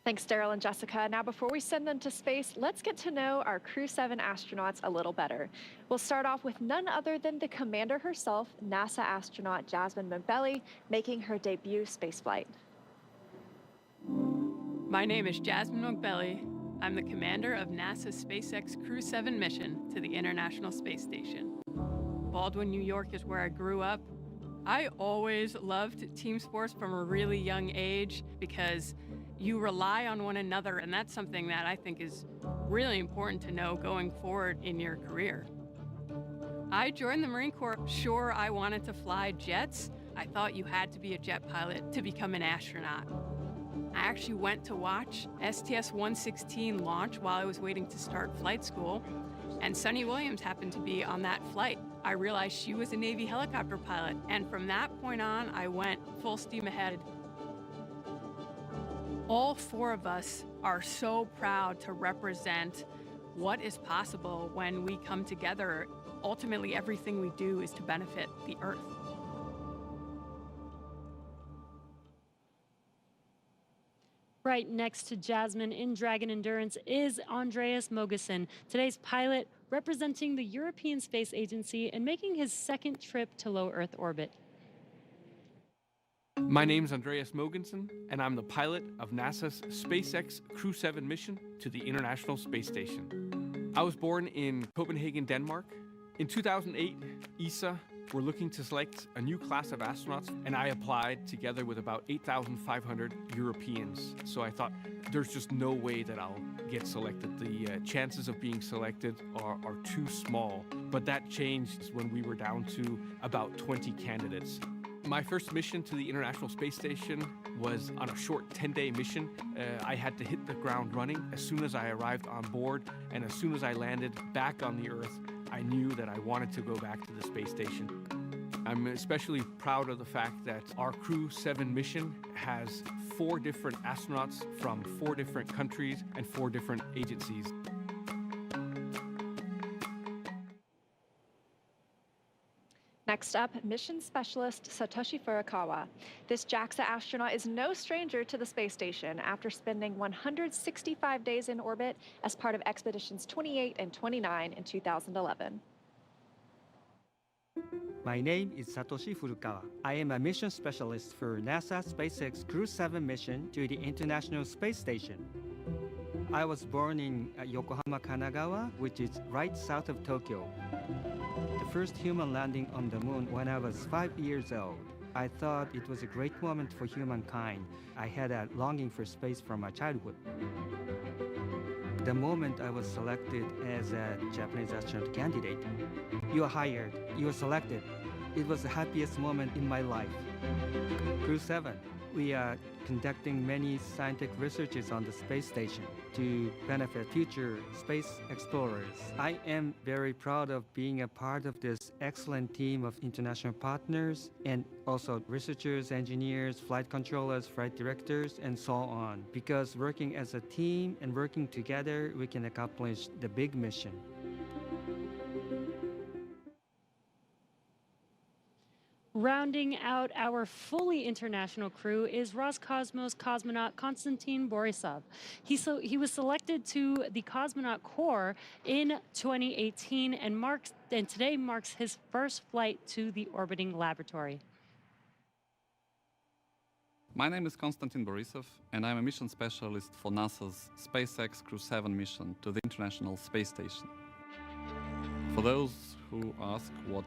Thanks, Daryl and Jessica. Now, before we send them to space, let's get to know our Crew-7 astronauts a little better. We'll start off with none other than the commander herself, NASA astronaut Jasmin Moghbeli, making her debut spaceflight.
My name is Jasmin Moghbeli. I'm the commander of NASA's SpaceX Crew-7 mission to the International Space Station. Baldwin, New York is where I grew up. I always loved team sports from a really young age because you rely on one another, and that's something that I think is really important to know going forward in your career. I joined the Marine Corps. Sure, I wanted to fly jets. I thought you had to be a jet pilot to become an astronaut. I actually went to watch STS-116 launch while I was waiting to start flight school, and Sunny Williams happened to be on that flight. I realized she was a Navy helicopter pilot, and from that point on, I went full steam ahead. All four of us are so proud to represent what is possible when we come together. Ultimately, everything we do is to benefit the Earth.
Right next to Jasmin in Dragon Endurance is Andreas Mogensen, today's pilot representing the European Space Agency and making his second trip to low Earth orbit.
My name's Andreas Mogensen, and I'm the pilot of NASA's SpaceX Crew-7 mission to the International Space Station. I was born in Copenhagen, Denmark. In 2008, ESA were looking to select a new class of astronauts, and I applied together with about 8,500 Europeans. So I thought, there's just no way that I'll get selected. The chances of being selected are too small. But that changed when we were down to about 20 candidates. My first mission to the International Space Station was on a short 10-day mission. I had to hit the ground running as soon as I arrived on board, and as soon as I landed back on the Earth, I knew that I wanted to go back to the space station. I'm especially proud of the fact that our Crew-7 mission has 4 different astronauts from 4 different countries and 4 different agencies.
Next up, mission specialist Satoshi Furukawa. This JAXA astronaut is no stranger to the space station after spending 165 days in orbit as part of expeditions 28 and 29 in 2011.
My name is Satoshi Furukawa. I am a mission specialist for NASA SpaceX Crew-7 mission to the International Space Station. I was born in Yokohama, Kanagawa, which is right south of Tokyo. The first human landing on the moon when I was 5 years old. I thought it was a great moment for humankind. I had a longing for space from my childhood. The moment I was selected as a Japanese astronaut candidate, you are hired, you are selected. It was the happiest moment in my life. Crew-7, we are conducting many scientific researches on the space station to benefit future space explorers. I am very proud of being a part of this excellent team of international partners and also researchers, engineers, flight controllers, flight directors, and so on. Because working as a team and working together, we can accomplish the big mission.
Rounding out our fully international crew is Roscosmos cosmonaut Konstantin Borisov. He was selected to the Cosmonaut Corps in 2018 and today marks his first flight to the orbiting laboratory.
My name is Konstantin Borisov, and I'm a mission specialist for NASA's SpaceX Crew-7 mission to the International Space Station. For those who ask what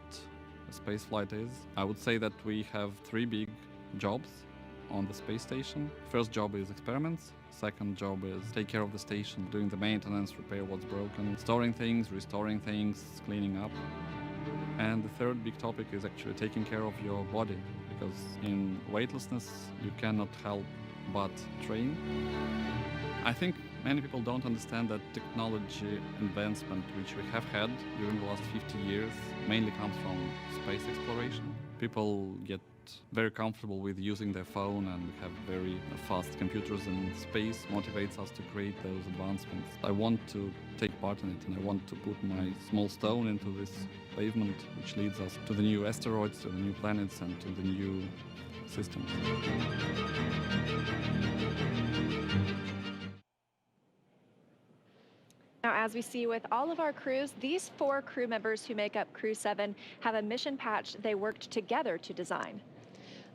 a spaceflight is, I would say that we have 3 big jobs on the space station. First job is experiments. Second job is take care of the station, doing the maintenance, repair what's broken, storing things, restoring things, cleaning up. And the third big topic is actually taking care of your body, because in weightlessness you cannot help but train. I think many people don't understand that technology advancement which we have had during the last 50 years mainly comes from space exploration. People get very comfortable with using their phone, and we have very fast computers, and space motivates us to create those advancements. I want to take part in it, and I want to put my small stone into this pavement which leads us to the new asteroids, to the new planets, and to the new systems.
Now, as we see with all of our crews, these 4 crew members who make up Crew-7 have a mission patch they worked together to design.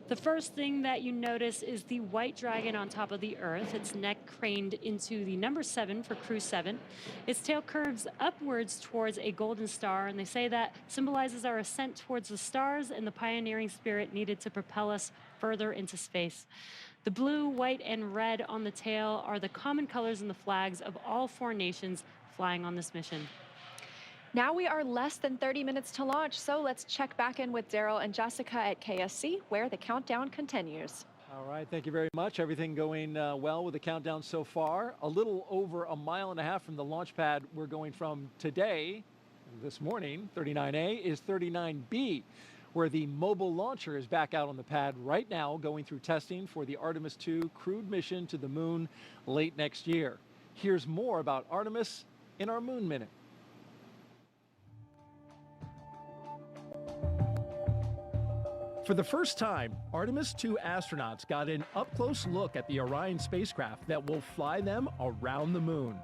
The first thing that you notice is the white dragon on top of the Earth, its neck craned into the number 7 for Crew-7. Its tail curves upwards towards a golden star, and they say that symbolizes our ascent towards the stars and the pioneering spirit needed to propel us further into space. The blue, white, and red on the tail are the common colors in the flags of all 4 nations flying on this mission.
Now we are less than 30 minutes to launch, so let's check back in with Daryl and Jessica at KSC, where the countdown continues.
All right, thank you very much. Everything going well with the countdown so far. A little over a mile and a half from the launch pad we're going from today, this morning, 39A, is 39B, where the mobile launcher is back out on the pad right now, going through testing for the Artemis II crewed mission to the moon late next year. Here's more about Artemis in our Moon Minute. For the first time, Artemis II astronauts got an up-close look at the Orion spacecraft that will fly them around the moon.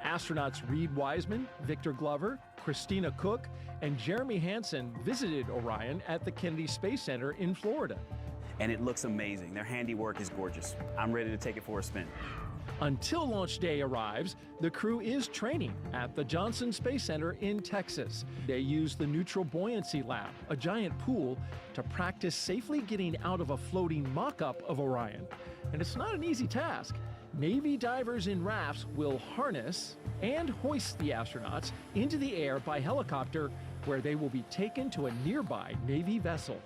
Astronauts Reed Wiseman, Victor Glover, Christina Cook, and Jeremy Hansen visited Orion at the Kennedy Space Center in Florida.
and it looks amazing. Their handiwork is gorgeous. I'm ready to take it for a spin.
Until launch day arrives, the crew is training at the Johnson Space Center in Texas. They use the Neutral Buoyancy Lab, a giant pool, to practice safely getting out of a floating mock-up of Orion. And it's not an easy task. Navy divers in rafts will harness and hoist the astronauts into the air by helicopter, where they will be taken to a nearby Navy vessel.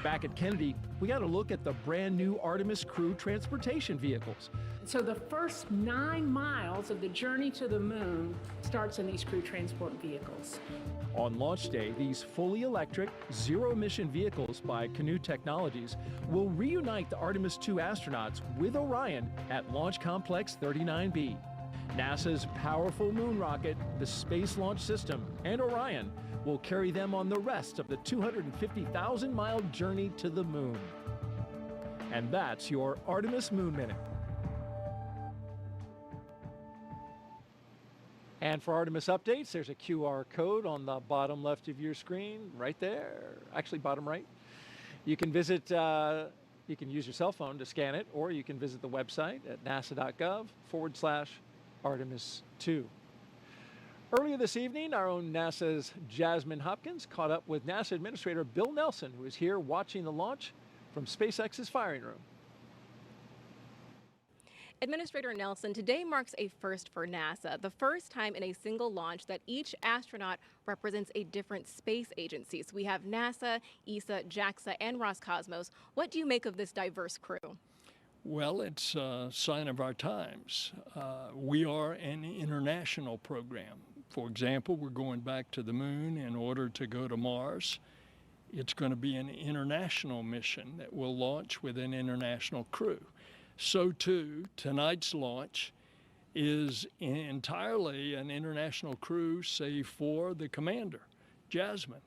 Back at Kennedy, we got a look at the brand new Artemis crew transportation vehicles.
So the first 9 miles of the journey to the moon starts in these crew transport vehicles.
On launch day, these fully electric, zero-emission vehicles by Canoe Technologies will reunite the Artemis II astronauts with Orion at Launch Complex 39B. NASA's powerful moon rocket, the Space Launch System, and Orion will carry them on the rest of the 250,000-mile journey to the moon. And that's your Artemis Moon Minute. And for Artemis updates, there's a QR code on the bottom left of your screen, right there, actually bottom right. You can visit, you can use your cell phone to scan it, or you can visit the website at nasa.gov/Artemis2. Earlier this evening, our own NASA's Jasmin Hopkins caught up with NASA Administrator Bill Nelson, who is here watching the launch from SpaceX's firing room.
Administrator Nelson, today marks a first for NASA, the first time in a single launch that each astronaut represents a different space agency. So we have NASA, ESA, JAXA, and Roscosmos. What do you make of this diverse crew?
Well, it's a sign of our times. We are an international program. For example, we're going back to the moon in order to go to Mars. It's going to be an international mission that will launch with an international crew. So too, tonight's launch is entirely an international crew, save for the commander, Jasmin,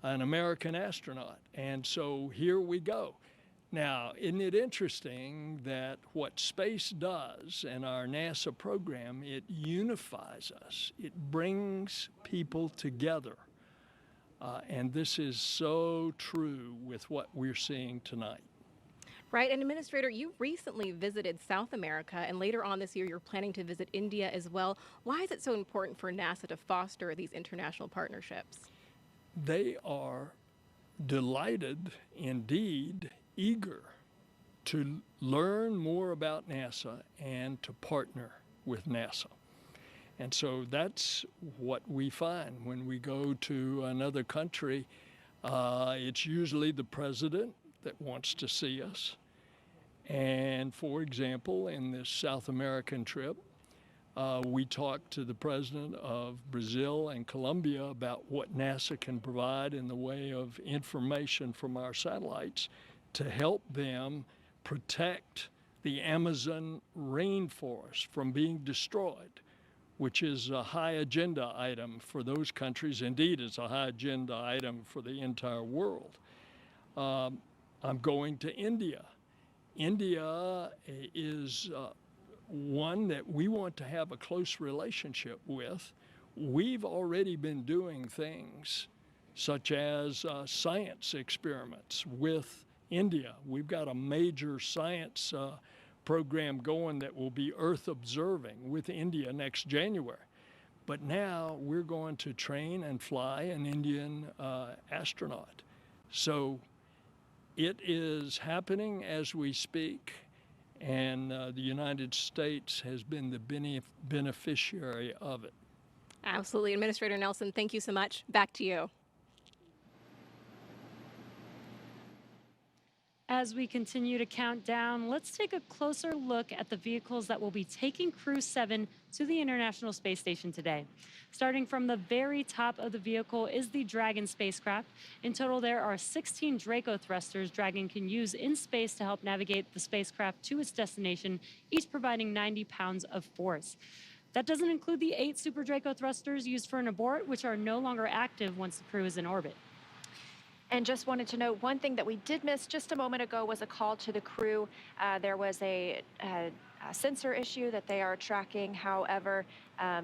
an American astronaut. And so here we go. Now, isn't it interesting that what space does in our NASA program, it unifies us. It brings people together. And this is so true with what we're seeing tonight.
Right, and Administrator, you recently visited South America, and later on this year you're planning to visit India as well. Why is it so important for NASA to foster these international partnerships?
They are delighted, indeed, eager to learn more about NASA and to partner with NASA. And so that's what we find when we go to another country. It's usually the president that wants to see us. And for example, in this South American trip, we talked to the president of Brazil and Colombia about what NASA can provide in the way of information from our satellites to help them protect the Amazon rainforest from being destroyed, which is a high agenda item for those countries. Indeed, it's a high agenda item for the entire world. I'm going to India. India is one that we want to have a close relationship with. We've already been doing things such as science experiments with India. We've got a major science program going that will be Earth observing with India next January. But now we're going to train and fly an Indian astronaut. So it is happening as we speak, and the United States has been the beneficiary of it.
Absolutely. Administrator Nelson, thank you so much. Back to you.
As we continue to count down, let's take a closer look at the vehicles that will be taking Crew-7 to the International Space Station today. Starting from the very top of the vehicle is the Dragon spacecraft. In total, there are 16 Draco thrusters Dragon can use in space to help navigate the spacecraft to its destination, each providing 90 pounds of force. That doesn't include the 8 Super Draco thrusters used for an abort, which are no longer active once the crew is in orbit.
And just wanted to note, one thing that we did miss just a moment ago was a call to the crew. There was a sensor issue that they are tracking. However,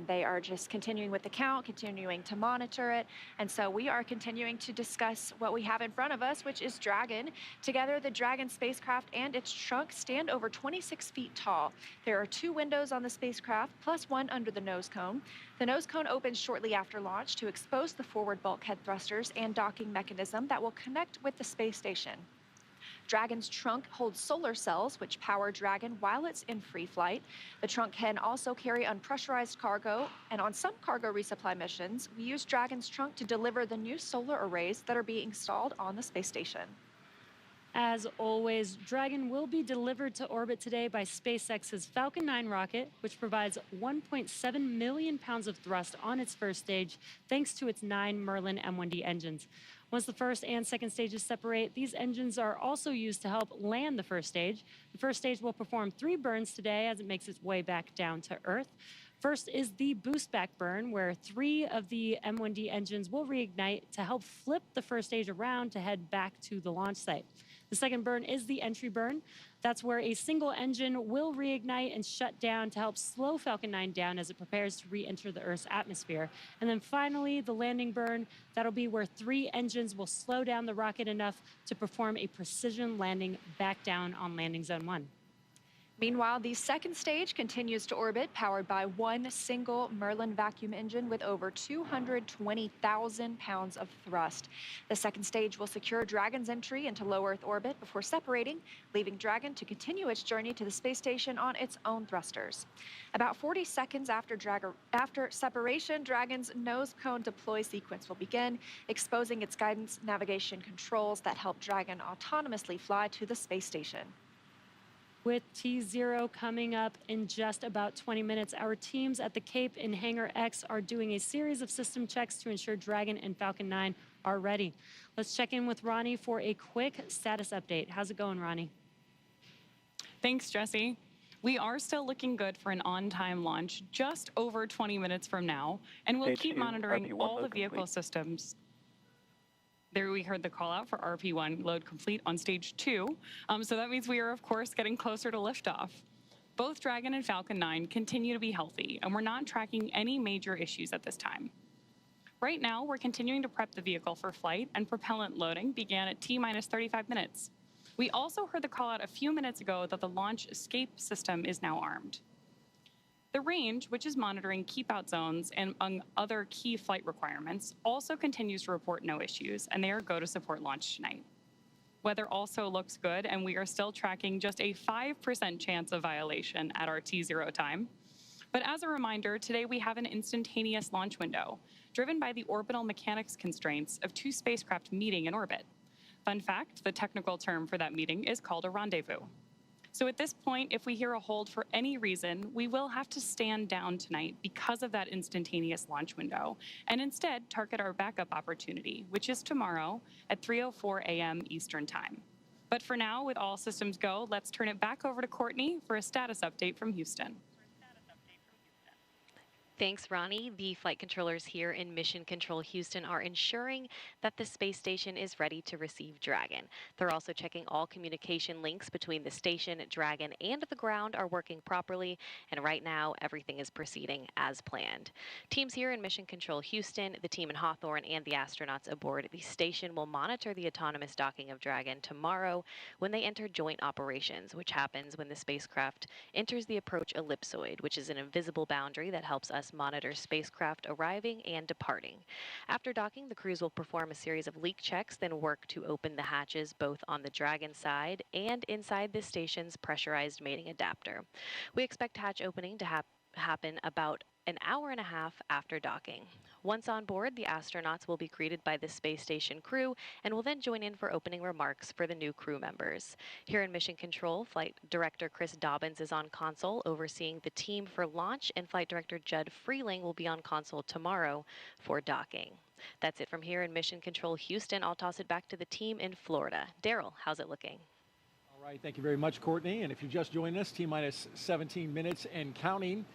they are just continuing with the count, continuing to monitor it. And so we are continuing to discuss what we have in front of us, which is Dragon. Together, the Dragon spacecraft and its trunk stand over 26 feet tall. There are 2 windows on the spacecraft, plus 1 under the nose cone. The nose cone opens shortly after launch to expose the forward bulkhead thrusters and docking mechanism that will connect with the space station. Dragon's trunk holds solar cells, which power Dragon while it's in free flight. The trunk can also carry unpressurized cargo, and on some cargo resupply missions, we use Dragon's trunk to deliver the new solar arrays that are being installed on the space station.
As always, Dragon will be delivered to orbit today by SpaceX's Falcon 9 rocket, which provides 1.7 million pounds of thrust on its first stage, thanks to its 9 Merlin M1D engines. Once the first and second stages separate, these engines are also used to help land the first stage. The first stage will perform 3 burns today as it makes its way back down to Earth. First is the boost back burn, where 3 of the M1D engines will reignite to help flip the first stage around to head back to the launch site. The second burn is the entry burn. That's where a single engine will reignite and shut down to help slow Falcon 9 down as it prepares to re-enter the Earth's atmosphere. And then finally, the landing burn. That'll be where 3 engines will slow down the rocket enough to perform a precision landing back down on landing zone 1.
Meanwhile, the second stage continues to orbit, powered by 1 single Merlin vacuum engine with over 220,000 pounds of thrust. The second stage will secure Dragon's entry into low Earth orbit before separating, leaving Dragon to continue its journey to the space station on its own thrusters. About 40 seconds after separation, Dragon's nose cone deploy sequence will begin, exposing its guidance navigation controls that help Dragon autonomously fly to the space station.
With T0 coming up in just about 20 minutes, our teams at the Cape in Hangar X are doing a series of system checks to ensure Dragon and Falcon 9 are ready. Let's check in with Ronnie for a quick status update. How's it going, Ronnie?
Thanks, Jesse. We are still looking good for an on-time launch just over 20 minutes from now, and we'll keep monitoring all the vehicle systems. There we heard the call out for RP1 load complete on stage 2. So that means we are, of course, getting closer to liftoff. Both Dragon and Falcon 9 continue to be healthy, and we're not tracking any major issues at this time. Right now, we're continuing to prep the vehicle for flight, and propellant loading began at T-minus 35 minutes. We also heard the call out a few minutes ago that the launch escape system is now armed. The range, which is monitoring keep-out zones and among other key flight requirements, also continues to report no issues, and they are go to support launch tonight. Weather also looks good, and we are still tracking just a 5% chance of violation at our T0 time. But as a reminder, today we have an instantaneous launch window, driven by the orbital mechanics constraints of 2 spacecraft meeting in orbit. Fun fact, the technical term for that meeting is called a rendezvous. So at this point, if we hear a hold for any reason, we will have to stand down tonight because of that instantaneous launch window, and instead target our backup opportunity, which is tomorrow at 3:04 a.m. Eastern Time. But for now, with all systems go, let's turn it back over to Courtney for a status update from Houston.
Thanks, Ronnie. The flight controllers here in Mission Control Houston are ensuring that the space station is ready to receive Dragon. They're also checking all communication links between the station, Dragon, and the ground are working properly, and right now everything is proceeding as planned. Teams here in Mission Control Houston, the team in Hawthorne, and the astronauts aboard the station will monitor the autonomous docking of Dragon tomorrow when they enter joint operations, which happens when the spacecraft enters the approach ellipsoid, which is an invisible boundary that helps us monitor spacecraft arriving and departing. After docking, the crews will perform a series of leak checks, then work to open the hatches both on the Dragon side and inside the station's pressurized mating adapter. We expect hatch opening to happen about an hour and a half after docking. Once on board, the astronauts will be greeted by the space station crew and will then join in for opening remarks for the new crew members. Here in Mission Control, Flight Director Chris Dobbins is on console overseeing the team for launch, and Flight Director Judd Freeling will be on console tomorrow for docking. That's it from here in Mission Control Houston. I'll toss it back to the team in Florida. Daryl, how's it looking?
All right, thank you very much, Courtney. And if you just joined us, T-minus 17 minutes and counting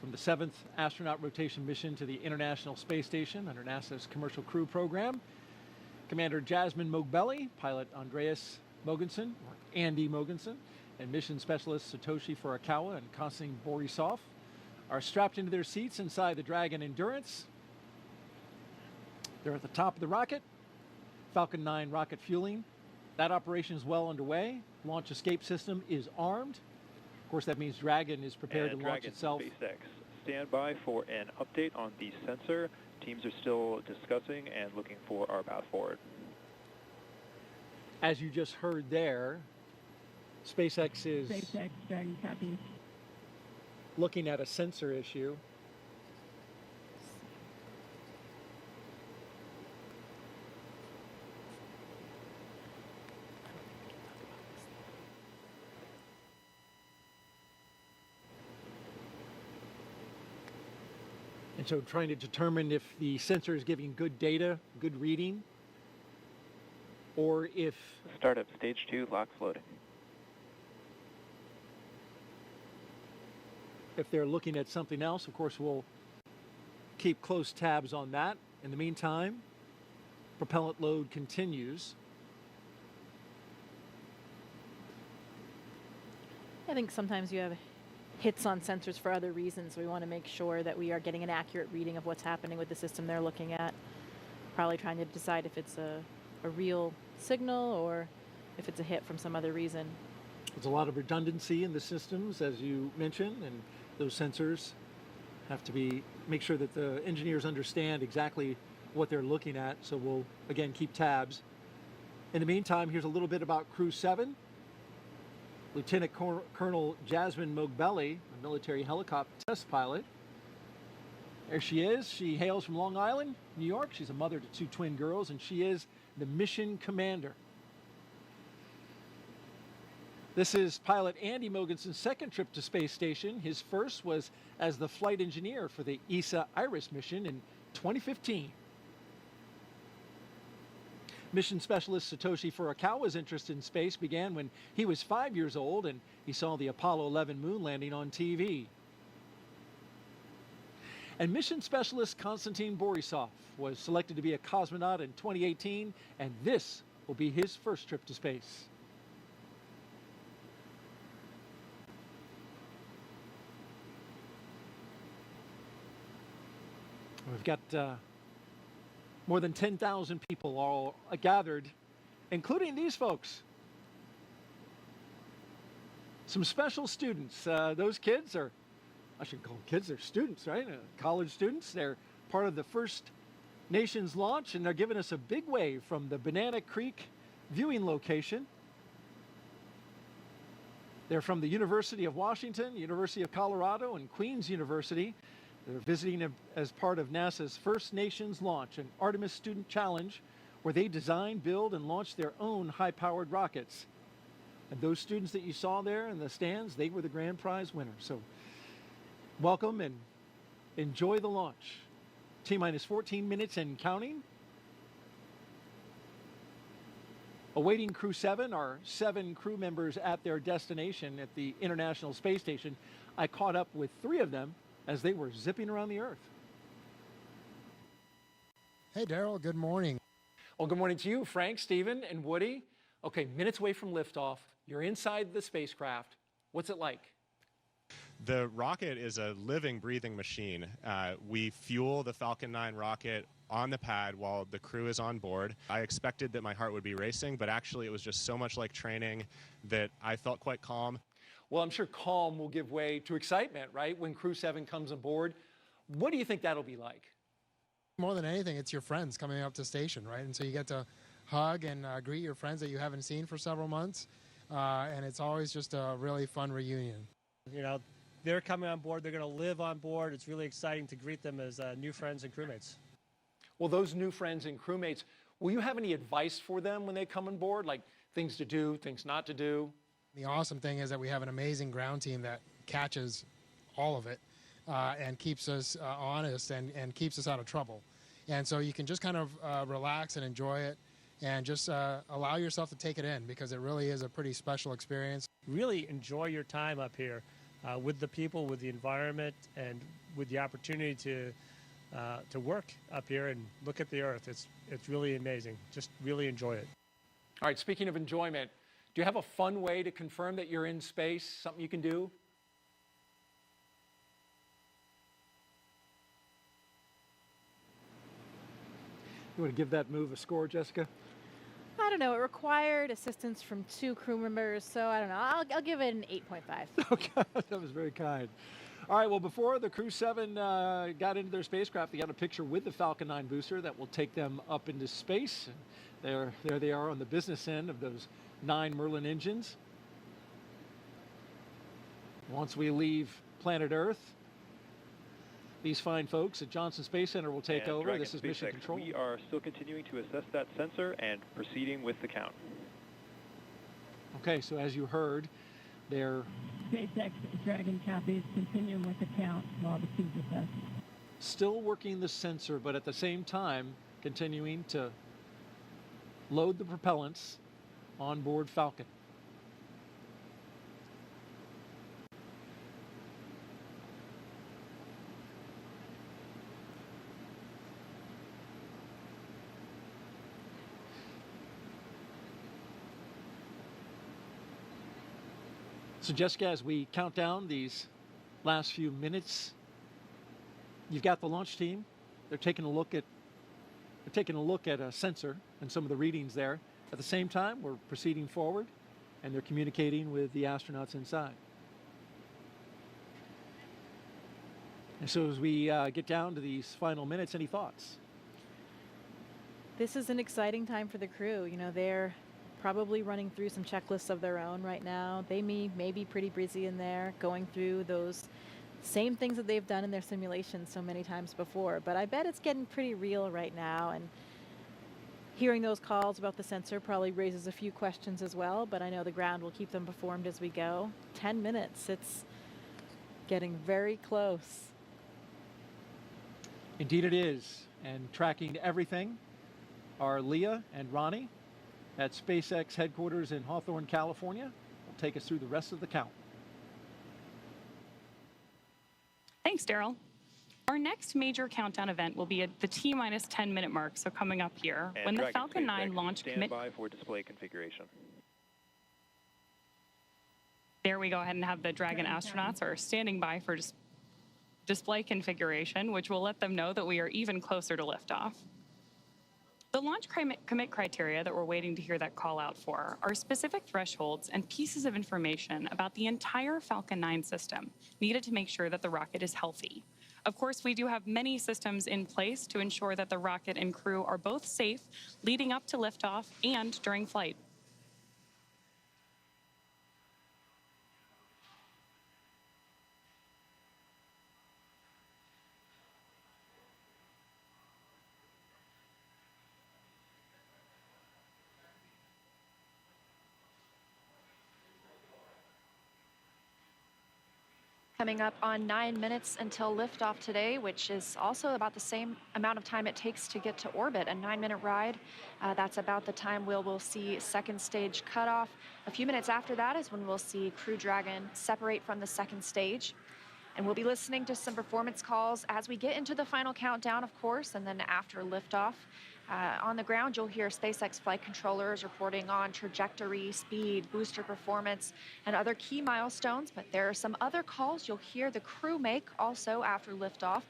from the 7th astronaut rotation mission to the International Space Station under NASA's Commercial Crew Program. Commander Jasmin Moghbeli, pilot Andreas Mogensen, or Andy Mogensen, and mission specialists Satoshi Furukawa and Konstantin Borisov are strapped into their seats inside the Dragon Endurance. They're at the top of the rocket. Falcon 9 rocket fueling. That operation is well underway. Launch escape system is armed. Of course, that means Dragon is prepared to launch itself.
SpaceX, stand by for an update on the sensor. Teams are still discussing and looking for our path forward.
As you just heard there, SpaceX is
SpaceX Dragon copy.
looking at a sensor issue. And so trying to determine if the sensor is giving good data, good reading, or if...
Startup stage 2, LOX loading.
If they're looking at something else, of course, we'll keep close tabs on that. In the meantime, propellant load continues.
I think sometimes you have hits on sensors for other reasons. We want to make sure that we are getting an accurate reading of what's happening with the system they're looking at. Probably trying to decide if it's a real signal or if it's a hit from some other reason.
There's a lot of redundancy in the systems, as you mentioned, and those sensors have to make sure that the engineers understand exactly what they're looking at. So we'll, again, keep tabs. In the meantime, here's a little bit about Crew-7. Lieutenant Colonel Jasmin Moghbeli, a military helicopter test pilot. There she is. She hails from Long Island, New York. She's a mother to 2 twin girls, and she is the mission commander. This is pilot Andy Mogensen's second trip to space station. His first was as the flight engineer for the ESA IRIS mission in 2015. Mission specialist Satoshi Furukawa's interest in space began when he was 5 years old and he saw the Apollo 11 moon landing on TV. And mission specialist Konstantin Borisov was selected to be a cosmonaut in 2018, and this will be his first trip to space. We've got more than 10,000 people all gathered, including these folks. Some special students. Those kids are, I shouldn't call them kids, they're students, right? College students. They're part of the First Nations launch, and they're giving us a big wave from the Banana Creek viewing location. They're from the University of Washington, University of Colorado, and Queen's University. They're visiting as part of NASA's First Nations launch, an Artemis Student Challenge, where they design, build, and launch their own high-powered rockets. And those students that you saw there in the stands, they were the grand prize winners. So welcome and enjoy the launch. T-minus 14 minutes and counting. Awaiting Crew-7 are 7 crew members at their destination at the International Space Station. I caught up with 3 of them as they were zipping around the Earth.
Hey, Daryl, good morning.
Well, good morning to you, Frank, Stephen, and Woody. Okay, minutes away from liftoff. You're inside the spacecraft. What's it like?
The rocket is a living, breathing machine. We fuel the Falcon 9 rocket on the pad while the crew is on board. I expected that my heart would be racing, but actually it was just so much like training that I felt quite calm.
Well, I'm sure calm will give way to excitement, right, when Crew-7 comes aboard. What do you think that'll be like?
More than anything, it's your friends coming up to station, right? And so you get to hug and greet your friends that you haven't seen for several months. And it's always just a really fun reunion.
You know, they're coming on board. They're going to live on board. It's really exciting to greet them as new friends and crewmates.
Well, those new friends and crewmates, will you have any advice for them when they come on board, like things to do, things not to do?
The awesome thing is that we have an amazing ground team that catches all of it and keeps us honest and keeps us out of trouble. And so you can just kind of relax and enjoy it and just allow yourself to take it in, because it really is a pretty special experience.
Really enjoy your time up here with the people, with the environment, and with the opportunity to work up here and look at the Earth. It's really amazing. Just really enjoy it.
All right, speaking of enjoyment, Do you have a fun way to confirm that you're in space, something you can do? You want to give that move a score, Jessica?
I don't know. It required assistance from 2 crew members, so I don't know. I'll give it an 8.5.
Okay, that was very kind. All right, well, before the Crew-7 got into their spacecraft, they got a picture with the Falcon 9 booster that will take them up into space. There they are on the business end of those 9 Merlin engines. Once we leave planet Earth, these fine folks at Johnson Space Center will take over.
Dragon
This is Mission
SpaceX,
Control.
We are still continuing to assess that sensor and proceeding with the count.
Okay, so as you heard, they're
SpaceX Dragon copies, continuing with the count while the feed assessed.
still working the sensor, but at the same time continuing to load the propellants on board Falcon. So Jessica, as we count down these last few minutes, you've got the launch team. They're taking a look at a sensor and some of the readings there. At the same time, we're proceeding forward, and they're communicating with the astronauts inside. And so as we get down to these final minutes, any thoughts?
This is an exciting time for the crew. You know, they're probably running through some checklists of their own right now. They may be pretty busy in there, going through those same things that they've done in their simulations so many times before. But I bet it's getting pretty real right now, and hearing those calls about the sensor probably raises a few questions as well, but I know the ground will keep them informed as we go. 10 minutes, it's getting very close.
Indeed it is. And tracking everything are Leah and Ronnie at SpaceX headquarters in Hawthorne, California. Will take us through the rest of the count.
Thanks, Daryl. Our next major countdown event will be at the T-minus 10-minute mark, so coming up here,
And
when the
Dragon
Falcon
SpaceX,
9 launch
stand by for display configuration.
There we go ahead and have the Dragon astronauts are standing by for display configuration, which will let them know that we are even closer to liftoff. The launch commit criteria that we're waiting to hear that call out for are specific thresholds and pieces of information about the entire Falcon 9 system needed to make sure that the rocket is healthy. Of course, we do have many systems in place to ensure that the rocket and crew are both safe leading up to liftoff and during flight.
Coming up on 9 minutes until liftoff today, which is also about the same amount of time it takes to get to orbit, a 9-minute ride. That's about the time we'll see second stage cutoff. A few minutes after that is when we'll see Crew Dragon separate from the second stage. And we'll be listening to some performance calls as we get into the final countdown, of course, and then after liftoff. On the ground, you'll hear SpaceX flight controllers reporting on trajectory, speed, booster performance, and other key milestones. But there are some other calls you'll hear the crew make also after liftoff.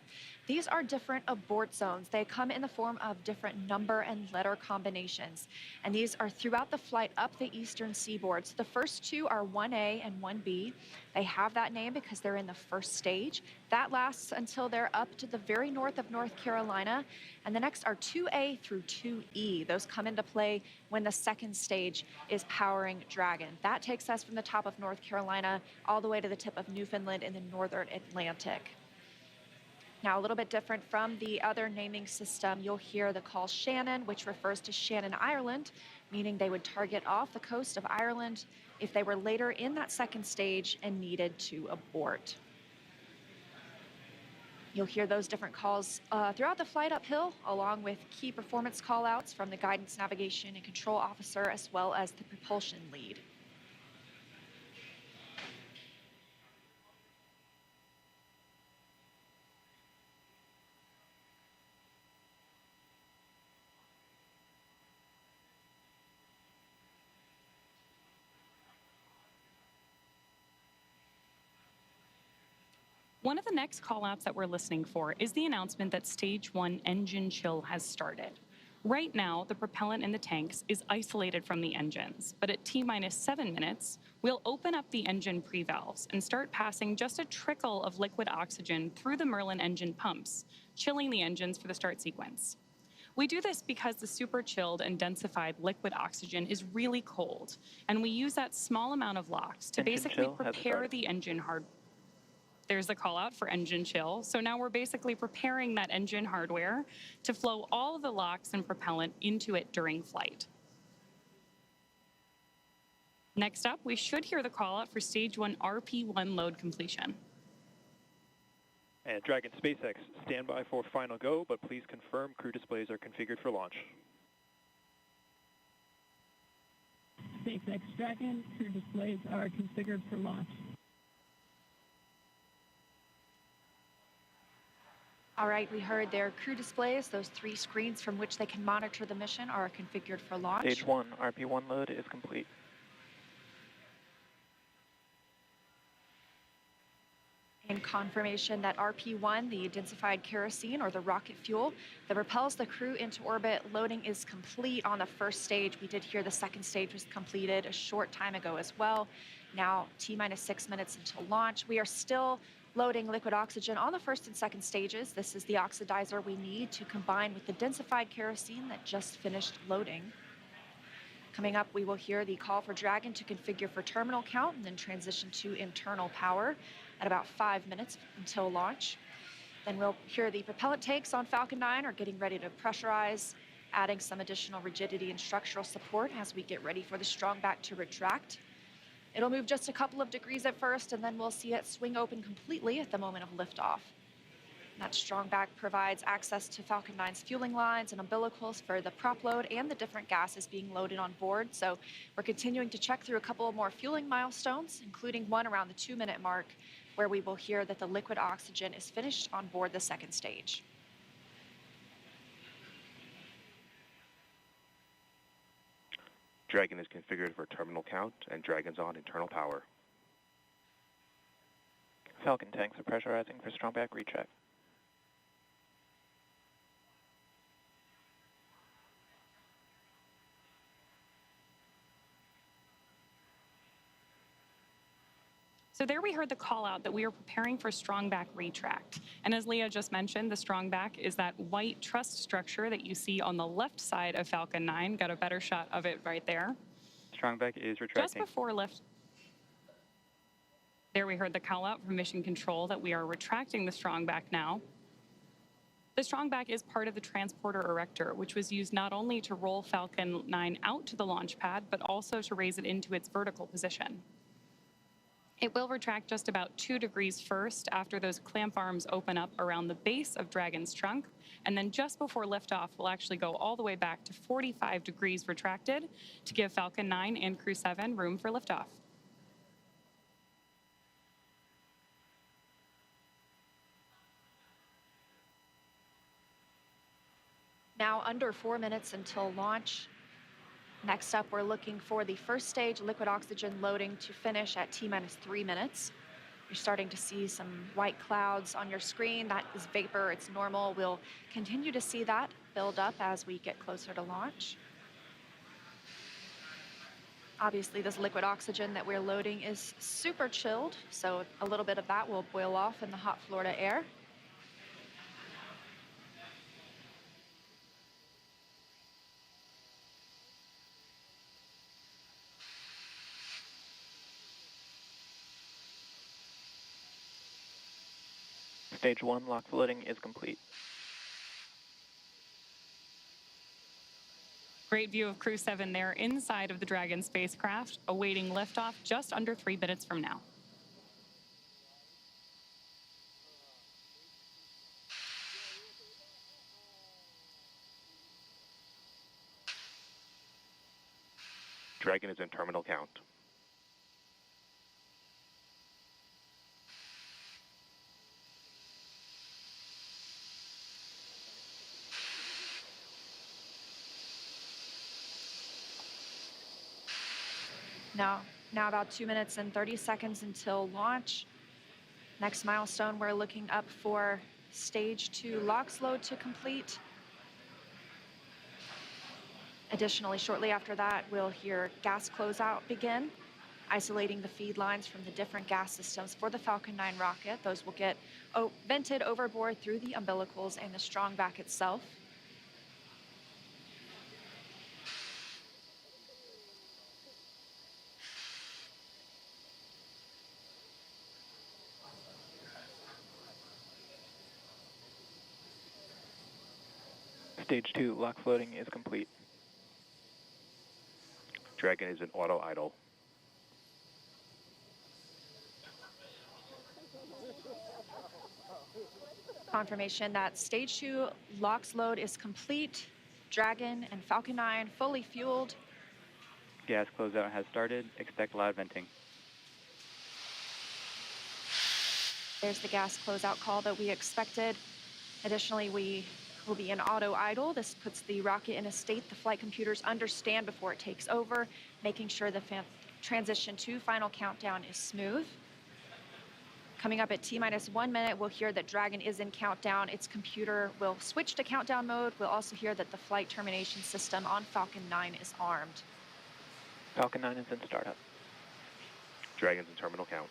These are different abort zones. They come in the form of different number and letter combinations. And these are throughout the flight up the eastern seaboard. So the first two are 1A and 1B. They have that name because they're in the first stage. That lasts until they're up to the very north of North Carolina. And the next are 2A through 2E. Those come into play when the second stage is powering Dragon. That takes us from the top of North Carolina all the way to the tip of Newfoundland in the northern Atlantic. Now, a little bit different from the other naming system, you'll hear the call Shannon, which refers to Shannon, Ireland, meaning they would target off the coast of Ireland if they were later in that second stage and needed to abort. You'll hear those different calls throughout the flight uphill, along with key performance callouts from the guidance, navigation, and control officer, as well as the propulsion lead.
One of the next callouts that we're listening for is the announcement that Stage 1 engine chill has started. Right now, the propellant in the tanks is isolated from the engines, but at T-minus 7 minutes, we'll open up the engine pre-valves and start passing just a trickle of liquid oxygen through the Merlin engine pumps, chilling the engines for the start sequence. We do this because the super chilled and densified liquid oxygen is really cold, and we use that small amount of LOX to basically prepare the engine hardware. There's the call out for engine chill. So now we're basically preparing that engine hardware to flow all of the LOX and propellant into it during flight. Next up, we should hear the call out for Stage 1 RP1 load completion.
And Dragon SpaceX, stand by for final go, but please confirm crew displays are configured for launch.
SpaceX Dragon, crew displays are configured for launch.
All right, we heard their crew displays. Those 3 screens from which they can monitor the mission are configured for launch.
Stage 1, RP1 load is complete.
In confirmation that RP1, the densified kerosene or the rocket fuel that propels the crew into orbit, loading is complete on the first stage. We did hear the second stage was completed a short time ago as well. Now T-minus 6 minutes until launch. We are still loading liquid oxygen on the first and second stages. This is the oxidizer we need to combine with the densified kerosene that just finished loading. Coming up, we will hear the call for Dragon to configure for terminal count and then transition to internal power at about 5 minutes until launch. Then we'll hear the propellant tanks on Falcon 9 are getting ready to pressurize, adding some additional rigidity and structural support as we get ready for the strong back to retract. It'll move just a couple of degrees at first, and then we'll see it swing open completely at the moment of liftoff. That strong back provides access to Falcon 9's fueling lines and umbilicals for the prop load and the different gases being loaded on board. So we're continuing to check through a couple more fueling milestones, including one around the 2-minute mark, where we will hear that the liquid oxygen is finished on board the second stage.
Dragon is configured for terminal count, and Dragon's on internal power.
Falcon tanks are pressurizing for strong back recheck.
So there we heard the call out that we are preparing for strong back retract. And as Leah just mentioned, the strong back is that white truss structure that you see on the left side of Falcon 9. Got a better shot of it right there.
Strong back is retracting.
Just before lift. There we heard the call out from mission control that we are retracting the strong back now. The strong back is part of the transporter erector, which was used not only to roll Falcon 9 out to the launch pad, but also to raise it into its vertical position. It will retract just about 2 degrees first after those clamp arms open up around the base of Dragon's trunk, and then just before liftoff, we'll actually go all the way back to 45 degrees retracted to give Falcon 9 and Crew-7 room for liftoff.
Now under 4 minutes until launch. Next up, we're looking for the first stage liquid oxygen loading to finish at T-minus 3 minutes. You're starting to see some white clouds on your screen. That is vapor, it's normal. We'll continue to see that build up as we get closer to launch. Obviously, this liquid oxygen that we're loading is super chilled, so a little bit of that will boil off in the hot Florida air.
Stage 1 LOX loading is complete.
Great view of Crew-7 there inside of the Dragon spacecraft, awaiting liftoff just under 3 minutes from now.
Dragon is in terminal count.
Now about 2 minutes and 30 seconds until launch. Next milestone, we're looking up for stage 2 LOX load to complete. Additionally, shortly after that, we'll hear gas closeout begin, isolating the feed lines from the different gas systems for the Falcon 9 rocket. Those will get vented overboard through the umbilicals and the strong back itself.
Stage 2 LOX loading is complete.
Dragon is in auto idle.
Confirmation that stage 2 LOX load is complete. Dragon and Falcon 9 fully fueled.
Gas closeout has started. Expect loud venting.
There's the gas closeout call that we expected. Additionally, we will be in auto idle. This puts the rocket in a state the flight computers understand before it takes over, making sure the transition to final countdown is smooth. Coming up at T-minus 1 minute, we'll hear that Dragon is in countdown. Its computer will switch to countdown mode. We'll also hear that the flight termination system on Falcon 9 is armed.
Falcon 9 is in startup.
Dragon's in terminal count.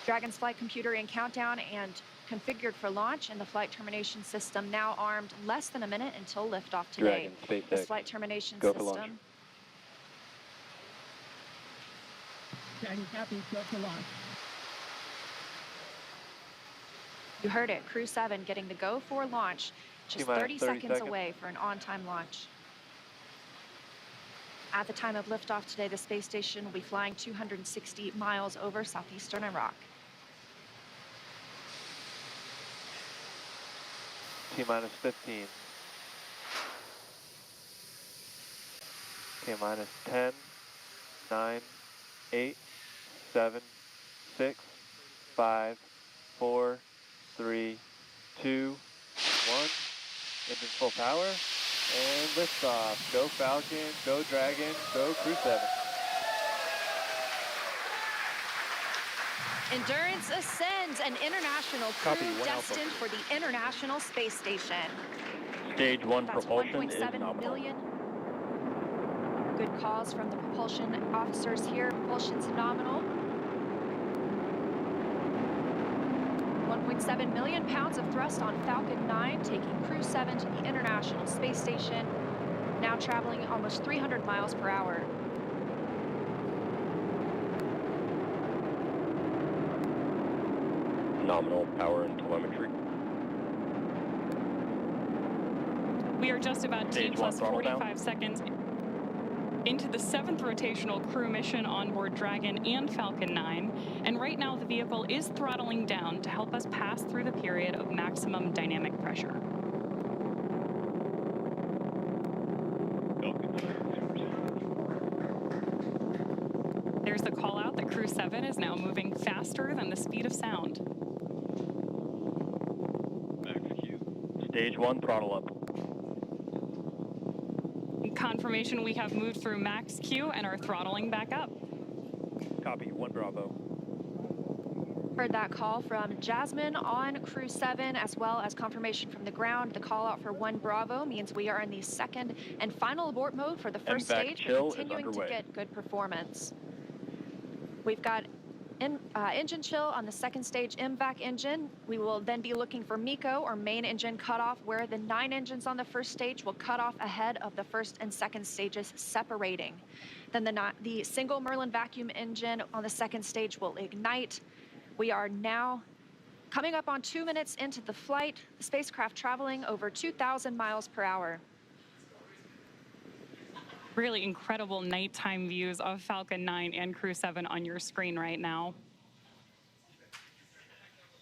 Dragon's flight computer in countdown and configured for launch, and the flight termination system now armed. Less than a minute until liftoff today.
Dragon, SpaceX.
This flight termination
Go for launch.
system.
Dragon copy, go for launch.
You heard it, Crew-7 getting the go for launch, just 30 seconds away for an on-time launch. At the time of liftoff today, the space station will be flying 260 miles over southeastern Iraq.
T-minus 15. T-minus 10, 9, 8, 7, 6, 5, 4, 3, 2, 1. Engine full power. And liftoff. Go Falcon, go Dragon, go Crew-7.
Endurance ascends, an international crew destined for the International Space Station.
Stage 1
That's
propulsion is
1.7
nominal.
million. Good calls from the propulsion officers here. Propulsion's nominal. 1.7 million pounds of thrust on Falcon 9, taking Crew-7 to the International Space Station, now traveling almost 300 miles per hour.
Nominal power and telemetry.
We are just about T
Stage
plus
1 throttle
45
down.
seconds into the 7th rotational crew mission on board Dragon and Falcon 9, and right now the vehicle is throttling down to help us pass through the period of maximum dynamic pressure. There's the call out that Crew-7 is now moving faster than the speed of sound.
Max Q. Stage 1 throttle up.
Confirmation we have moved through max Q and are throttling back up.
Copy, 1 Bravo.
Heard that call from Jasmin on Crew-7, as well as confirmation from the ground. The call out for 1 Bravo means we are in the second and final abort mode for the first
MVAC
stage,
chill is
continuing to
underway.
get good performance. We've got engine chill on the second stage MVAC engine. We will then be looking for MECO, or main engine cutoff, where the 9 engines on the first stage will cut off ahead of the first and second stages, separating. Then the single Merlin vacuum engine on the second stage will ignite. We are now coming up on 2 minutes into the flight, the spacecraft traveling over 2,000 miles per hour.
Really incredible nighttime views of Falcon 9 and Crew-7 on your screen right now.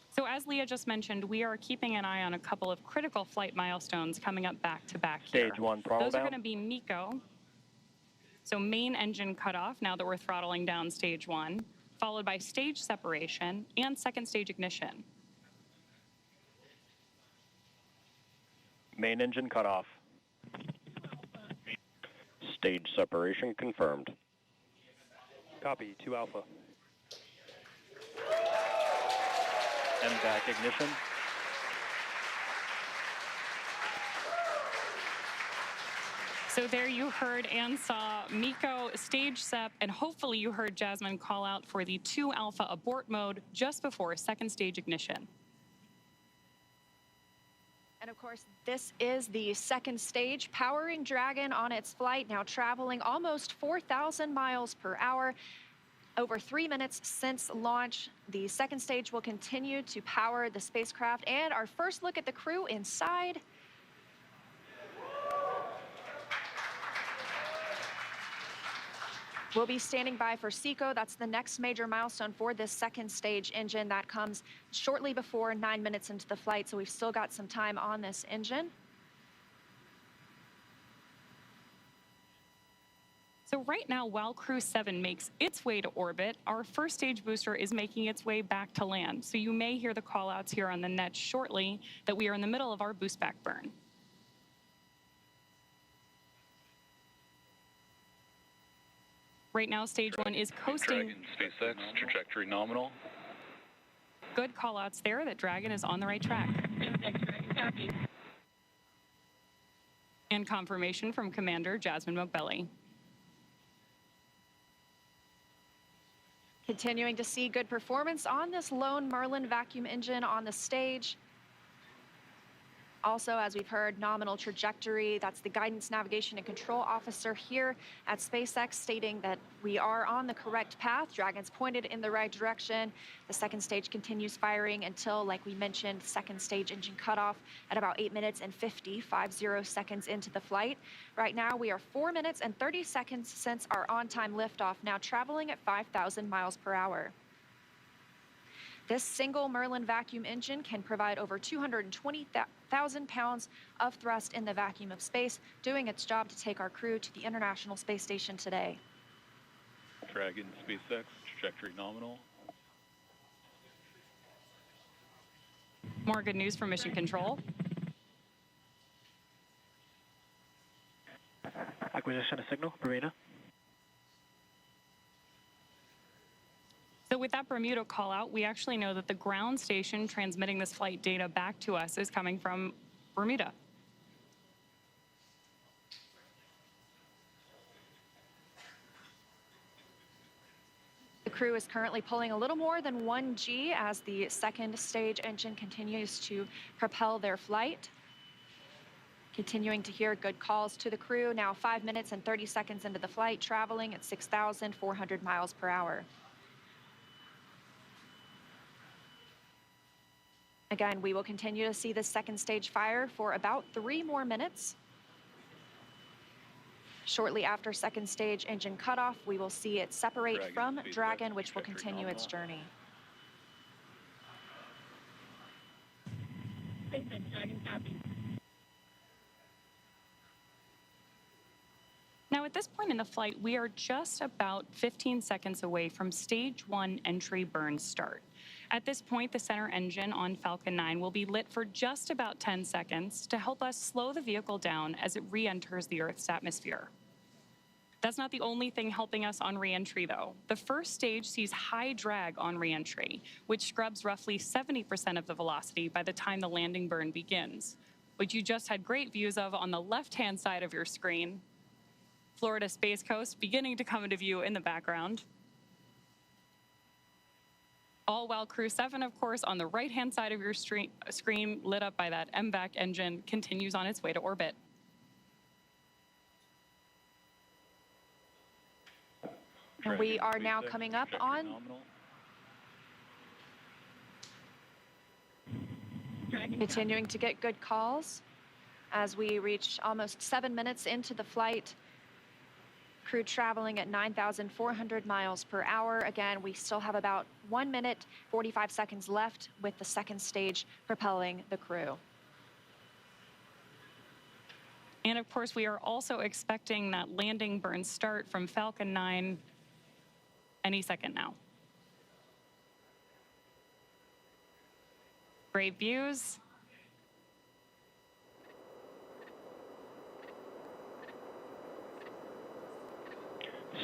So as Leah just mentioned, we are keeping an eye on a couple of critical flight milestones coming up back to back here.
Stage 1 throttle
Those
down.
are going to be MECO, so main engine cutoff now that we're throttling down stage 1, followed by stage separation and second stage ignition.
Main engine cutoff. Stage separation confirmed.
Copy, 2 Alpha. MVAC ignition.
So there you heard and saw Miko stage SEP, and hopefully you heard Jasmin call out for the 2 Alpha abort mode just before second stage ignition.
And of course, this is the second stage, powering Dragon on its flight, now traveling almost 4,000 miles per hour. Over 3 minutes since launch, the second stage will continue to power the spacecraft. And our first look at the crew inside. We'll be standing by for SECO. That's the next major milestone for this second stage engine. That comes shortly before 9 minutes into the flight, so we've still got some time on this engine.
So right now, while Crew-7 makes its way to orbit, our first stage booster is making its way back to land. So you may hear the call-outs here on the net shortly that we are in the middle of our boost back burn. Right now, stage 1 is coasting.
Dragon, SpaceX, trajectory nominal.
Good call-outs there that Dragon is on the right track. And confirmation from Commander Jasmin Moghbeli.
Continuing to see good performance on this lone Merlin vacuum engine on the stage. Also, as we've heard, nominal trajectory. That's the guidance, navigation, and control officer here at SpaceX stating that we are on the correct path. Dragon's pointed in the right direction. The second stage continues firing until, like we mentioned, second stage engine cutoff at about 8 minutes and 50 seconds into the flight. Right now, we are 4 minutes and 30 seconds since our on-time liftoff, now traveling at 5,000 miles per hour. This single Merlin vacuum engine can provide over 220,000 pounds of thrust in the vacuum of space, doing its job to take our crew to the International Space Station today.
Dragon, SpaceX, trajectory nominal.
More good news from Mission Control.
Acquisition of signal, Bermuda.
So with that Bermuda call out, we actually know that the ground station transmitting this flight data back to us is coming from Bermuda.
The crew is currently pulling a little more than 1 G as the second stage engine continues to propel their flight. Continuing to hear good calls to the crew, now 5 minutes and 30 seconds into the flight, traveling at 6,400 miles per hour. Again, we will continue to see this second stage fire for about 3 more minutes. Shortly after second stage engine cutoff, we will see it separate from Dragon, which will continue its journey.
Now, at this point in the flight, we are just about 15 seconds away from stage 1 entry burn start. At this point, the center engine on Falcon 9 will be lit for just about 10 seconds to help us slow the vehicle down as it re-enters the Earth's atmosphere. That's not the only thing helping us on re-entry, though. The first stage sees high drag on re-entry, which scrubs roughly 70% of the velocity by the time the landing burn begins, which you just had great views of on the left-hand side of your screen. Florida Space Coast beginning to come into view in the background. All while Crew-7, of course, on the right-hand side of your screen, lit up by that MVAC engine, continues on its way to orbit.
And we are now coming up on continuing to get good calls as we reach almost 7 minutes into the flight. Crew traveling at 9,400 miles per hour. Again, we still have about 1 minute, 45 seconds left with the second stage propelling the crew.
And of course, we are also expecting that landing burn start from Falcon 9 any second now. Great views.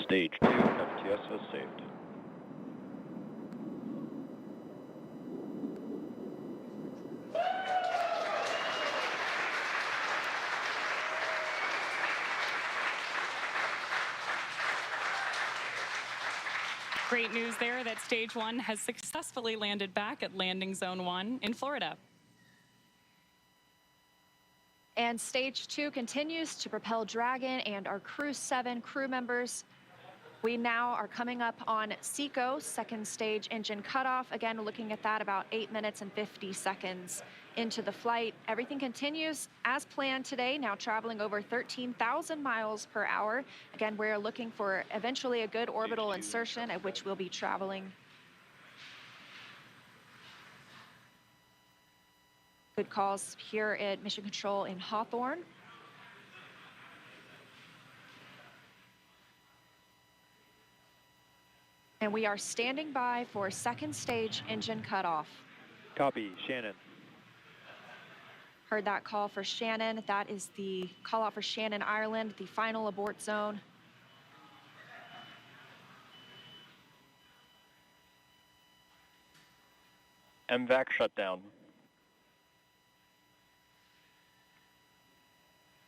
Stage 2, F2 GPS as saved.
Great news there that Stage 1 has successfully landed back at Landing Zone 1 in Florida.
And Stage 2 continues to propel Dragon and our Crew-7 crew members. We now are coming up on SECO, second stage engine cutoff. Again, looking at that about 8 minutes and 50 seconds into the flight. Everything continues as planned today, now traveling over 13,000 miles per hour. Again, we're looking for eventually a good orbital insertion at which we'll be traveling. Good calls here at Mission Control in Hawthorne. And we are standing by for second stage engine cutoff.
Copy, Shannon.
Heard that call for Shannon. That is the call out for Shannon, Ireland, the final abort zone.
MVAC shutdown.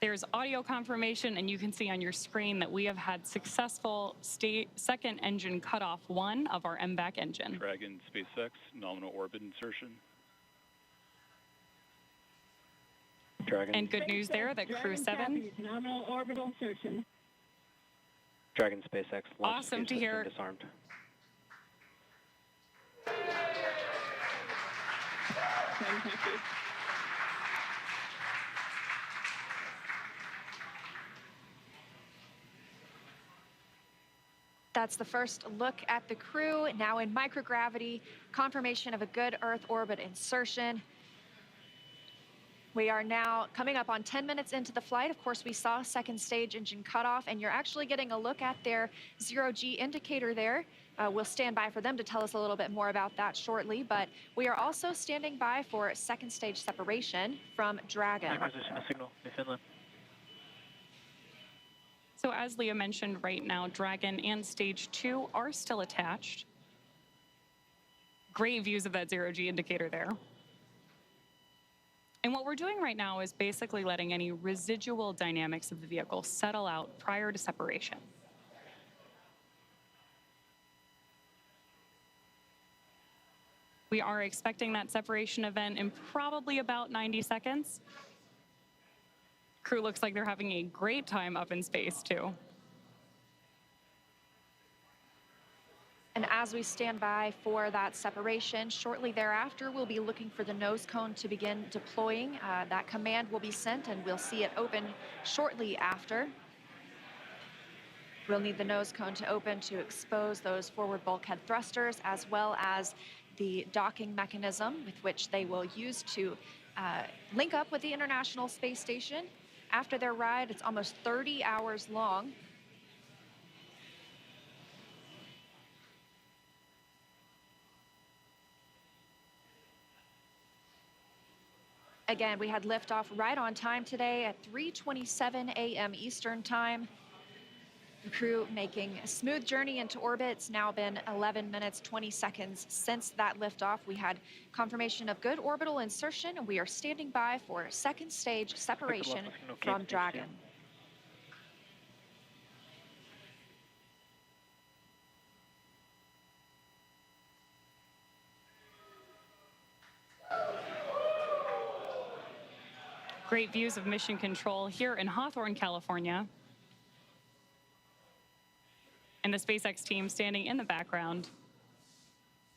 There's audio confirmation, and you can see on your screen that we have had successful second engine cutoff 1 of our MVAC engine.
Dragon, SpaceX, nominal orbit insertion.
Dragon.
And good news there that Crew-7.
Nominal orbital insertion.
Dragon, SpaceX.
Awesome to hear.
Disarmed.
Fantastic.
That's the first look at the crew, now in microgravity, confirmation of a good Earth orbit insertion. We are now coming up on 10 minutes into the flight. Of course, we saw second stage engine cutoff, and you're actually getting a look at their zero-G indicator there. We'll stand by for them to tell us a little bit more about that shortly, but we are also standing by for second stage separation from Dragon.
Acquisition of signal, Finland.
So as Leah mentioned, right now, Dragon and Stage 2 are still attached. Great views of that zero-G indicator there. And what we're doing right now is basically letting any residual dynamics of the vehicle settle out prior to separation. We are expecting that separation event in probably about 90 seconds. Crew looks like they're having a great time up in space, too.
And as we stand by for that separation, shortly thereafter, we'll be looking for the nose cone to begin deploying. That command will be sent, and we'll see it open shortly after. We'll need the nose cone to open to expose those forward bulkhead thrusters, as well as the docking mechanism with which they will use to link up with the International Space Station. After their ride, it's almost 30 hours long. Again, we had liftoff right on time today at 3:27 a.m. Eastern Time. The crew making a smooth journey into orbit. It's now been 11 minutes, 20 seconds since that liftoff. We had confirmation of good orbital insertion, and we are standing by for second stage separation from Dragon.
Great views of Mission Control here in Hawthorne, California. And the SpaceX team standing in the background,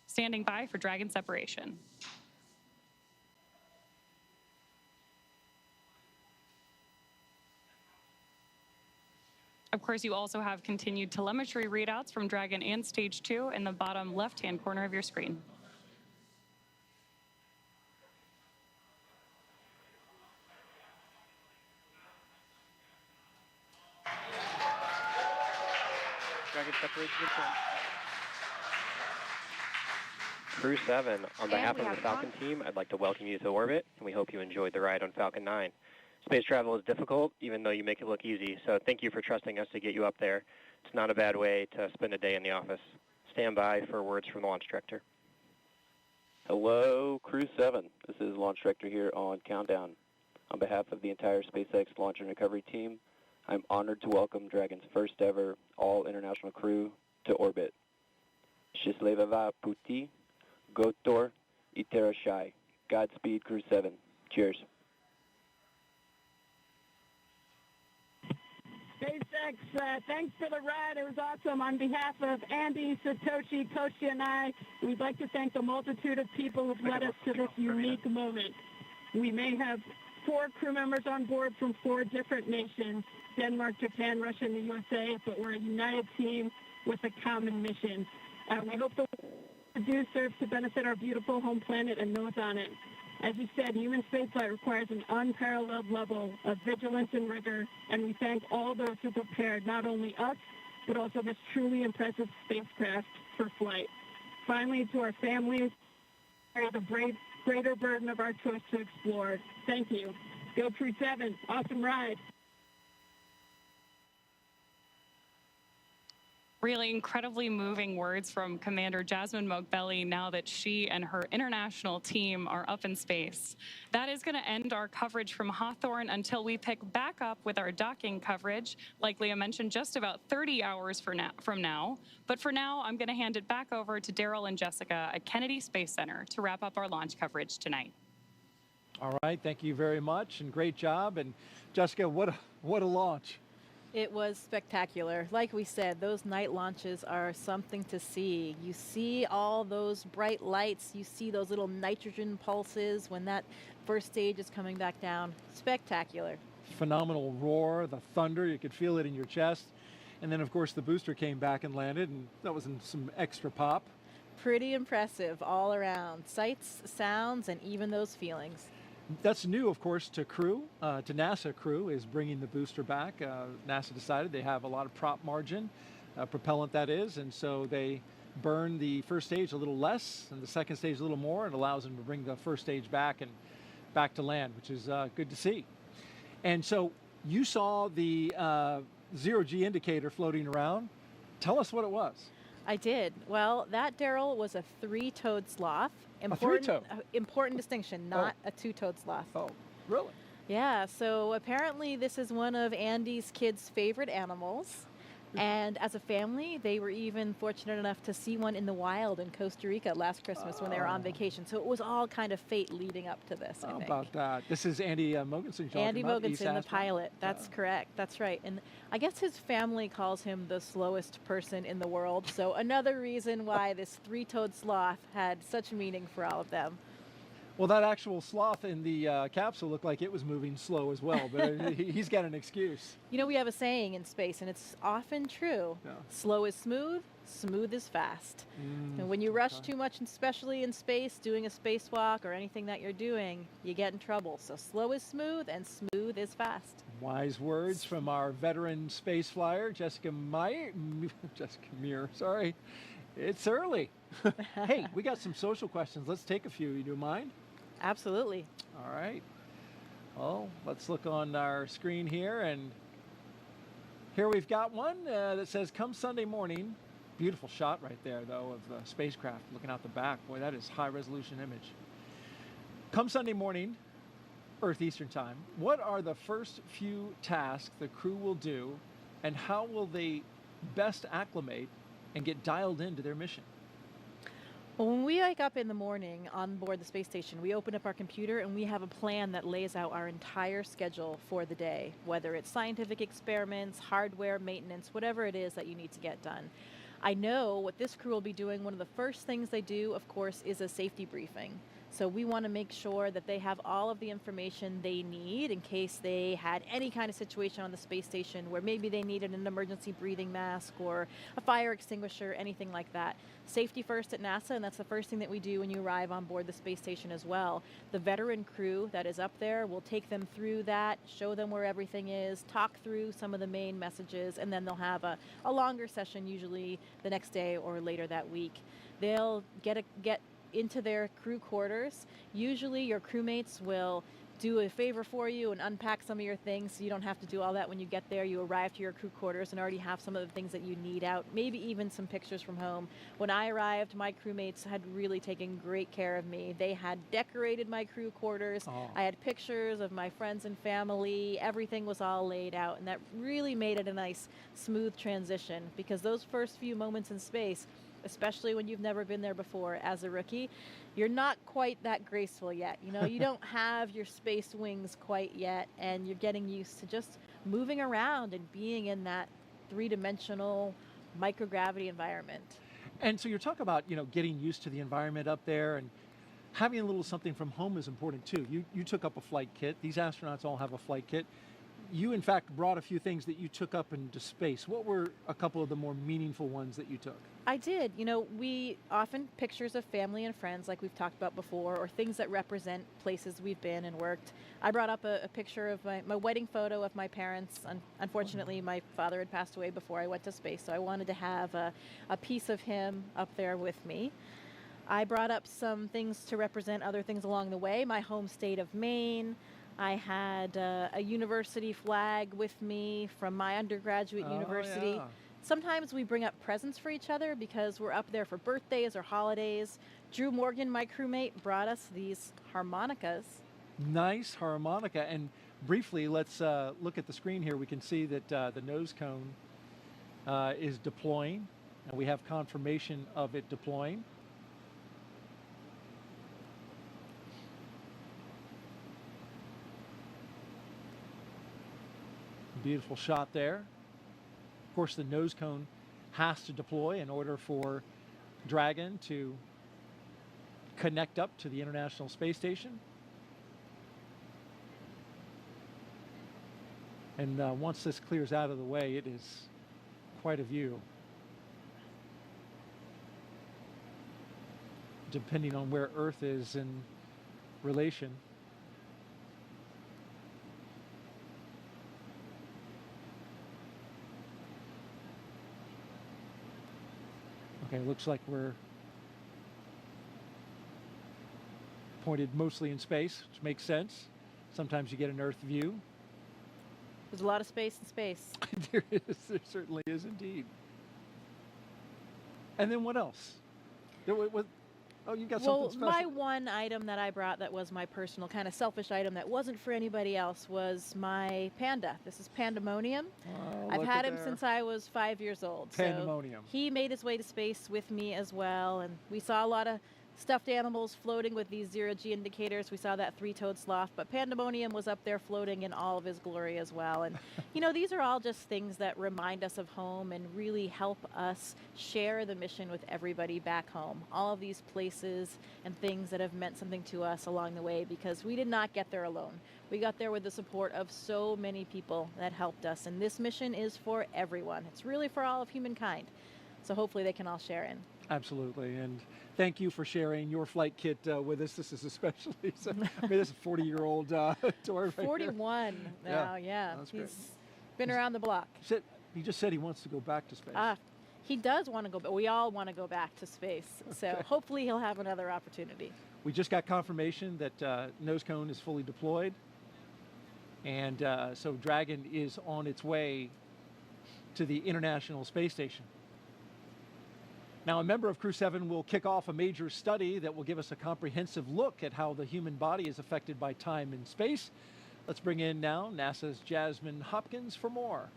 standing by for Dragon separation. Of course, you also have continued telemetry readouts from Dragon and Stage 2 in the bottom left-hand corner of your screen.
Dragon separation confirmed.
Crew-7, on behalf of the Falcon team, I'd like to welcome you to orbit, and we hope you enjoyed the ride on Falcon 9.
Space travel is difficult, even though you make it look easy, so thank you for trusting us to get you up there. It's not a bad way to spend a day in the office. Stand by for words from the launch director.
Hello, Crew-7. This is Launch Director here on Countdown. On behalf of the entire SpaceX Launch and Recovery team, I'm honored to welcome Dragon's first ever all-international crew to orbit. Счастливого пути, Gotor, Iterashai. Godspeed, Crew-7. Cheers.
SpaceX, thanks for the ride. It was awesome. On behalf of Andy, Satoshi, Koshi, and I, we'd like to thank the multitude of people who've led us to this unique moment. We may have 4 crew members on board from 4 different nations, Denmark, Japan, Russia, and the USA, but we're a united team with a common mission. We hope the work we do serves to benefit our beautiful home planet and those on it. As you said, human spaceflight requires an unparalleled level of vigilance and rigor, and we thank all those who prepared not only us, but also this truly impressive spacecraft for flight. Finally, to our families, carry the greater burden of our choice to explore. Thank you. Go Crew-7. Awesome ride.
Really incredibly moving words from Commander Jasmin Moghbeli now that she and her international team are up in space. That is going to end our coverage from Hawthorne until we pick back up with our docking coverage, like Leah mentioned, just about 30 hours from now. But for now, I'm going to hand it back over to Daryl and Jessica at Kennedy Space Center to wrap up our launch coverage tonight.
All right, thank you very much, and great job. And Jessica, what a launch.
It was spectacular. Like we said, those night launches are something to see. You see all those bright lights. You see those little nitrogen pulses when that first stage is coming back down. Spectacular.
Phenomenal roar, the thunder, you could feel it in your chest. And then, of course, the booster came back and landed, and that was some extra pop.
Pretty impressive all around. Sights, sounds, and even those feelings.
That's new, of course, to Crew, to NASA. Crew is bringing the booster back. NASA decided they have a lot of prop margin, propellant that is, and so they burn the first stage a little less and the second stage a little more, and allows them to bring the first stage back and back to land, which is good to see. And so you saw the zero-G indicator floating around. Tell us what it was.
I did. Well, that, Daryl, was a 3-toed sloth. Important distinction, not a 2-toed sloth.
Oh, really?
Yeah, so apparently this is one of Andy's kids' favorite animals. And as a family, they were even fortunate enough to see one in the wild in Costa Rica last Christmas when they were on vacation. So it was all kind of fate leading up to this, I think.
How about that? This is Andy Mogensen.
Andy Mogensen, the pilot. That's correct. That's right. And I guess his family calls him the slowest person in the world. So another reason why this 3-toed sloth had such meaning for all of them.
Well, that actual sloth in the capsule looked like it was moving slow as well, but he's got an excuse.
You know, we have a saying in space, and it's often true. Yeah. Slow is smooth, smooth is fast. And when you rush too much, especially in space, doing a spacewalk or anything that you're doing, you get in trouble. So slow is smooth, and smooth is fast.
Wise words from our veteran space flyer, Jessica Meir, sorry. It's early. Hey, we got some social questions. Let's take a few. You do mind?
Absolutely.
All right. Well, let's look on our screen here, and here we've got one that says, come Sunday morning. Beautiful shot right there, though, of the spacecraft looking out the back. Boy, that is high-resolution image. Come Sunday morning, Earth Eastern Time, what are the first few tasks the crew will do, and how will they best acclimate and get dialed into their mission?
Well, when we wake up in the morning on board the space station, we open up our computer and we have a plan that lays out our entire schedule for the day, whether it's scientific experiments, hardware, maintenance, whatever it is that you need to get done. I know what this crew will be doing. One of the first things they do, of course, is a safety briefing. So we want to make sure that they have all of the information they need in case they had any kind of situation on the space station where maybe they needed an emergency breathing mask or a fire extinguisher, anything like that. Safety first at NASA, and that's the first thing that we do when you arrive on board the space station as well. The veteran crew that is up there will take them through that, show them where everything is, talk through some of the main messages, and then they'll have a longer session usually the next day or later that week. They'll get into their crew quarters. Usually your crewmates will do a favor for you and unpack some of your things so you don't have to do all that when you get there. You arrive to your crew quarters and already have some of the things that you need out, maybe even some pictures from home. When I arrived, my crewmates had really taken great care of me. They had decorated my crew quarters.
Oh.
I had pictures of my friends and family. Everything was all laid out, and that really made it a nice, smooth transition, because those first few moments in space, especially when you've never been there before as a rookie, you're not quite that graceful yet. You know, you don't have your space wings quite yet, and you're getting used to just moving around and being in that three-dimensional microgravity environment.
And so you're talking about, you know, getting used to the environment up there, and having a little something from home is important too. You took up a flight kit. These astronauts all have a flight kit. You, in fact, brought a few things that you took up into space. What were a couple of the more meaningful ones that you took?
I did. You know, we often pictures of family and friends, like we've talked about before, or things that represent places we've been and worked. I brought up a picture of my wedding photo of my parents. Unfortunately, my father had passed away before I went to space, so I wanted to have a piece of him up there with me. I brought up some things to represent other things along the way. My home state of Maine. I had a university flag with me from my undergraduate university.
Yeah.
Sometimes we bring up presents for each other because we're up there for birthdays or holidays. Drew Morgan, my crewmate, brought us these harmonicas.
Nice harmonica. And briefly, let's look at the screen here. We can see that the nose cone is deploying, and we have confirmation of it deploying. Beautiful shot there. Of course, the nose cone has to deploy in order for Dragon to connect up to the International Space Station. And once this clears out of the way, it is quite a view. Depending on where Earth is in relation. Okay, looks like we're pointed mostly in space, which makes sense. Sometimes you get an Earth view.
There's a lot of space in space.
There certainly is indeed. And then what else? Oh, you got something special.
Well, my one item that I brought that was my personal kind of selfish item that wasn't for anybody else was my panda. This is Pandemonium.
Oh,
I've had him since I was 5 years old.
Pandemonium.
So he made his way to space with me as well, and we saw a lot of stuffed animals floating with these zero-G indicators. We saw that three-toed sloth, but Pandemonium was up there floating in all of his glory as well. And, you know, these are all just things that remind us of home and really help us share the mission with everybody back home. All of these places and things that have meant something to us along the way, because we did not get there alone. We got there with the support of so many people that helped us. And this mission is for everyone. It's really for all of humankind. So hopefully they can all share in.
Absolutely, and thank you for sharing your flight kit with us. This is especially, I mean, this is a 40-year-old tour.
41 now, yeah. He's been around the block.
He just said he wants to go back to space.
He does want to go, but we all want to go back to space. So hopefully he'll have another opportunity.
We just got confirmation that nose cone is fully deployed, and so Dragon is on its way to the International Space Station. Now, a member of Crew-7 will kick off a major study that will give us a comprehensive look at how the human body is affected by time and space. Let's bring in now NASA's Jasmin Hopkins for more.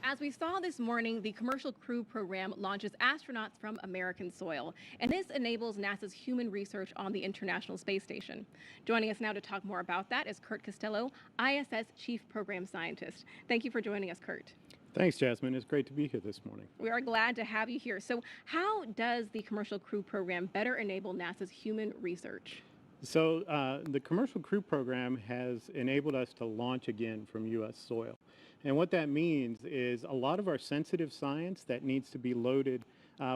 As we saw this morning, the Commercial Crew program launches astronauts from American soil, and this enables NASA's human research on the International Space Station. Joining us now to talk more about that is Kurt Costello, ISS Chief Program Scientist. Thank you for joining us, Kurt.
Thanks, Jasmine. It's great to be here this morning.
We are glad to have you here. So how does the Commercial Crew program better enable NASA's human research?
So the Commercial Crew program has enabled us to launch again from U.S. soil. And what that means is a lot of our sensitive science that needs to be loaded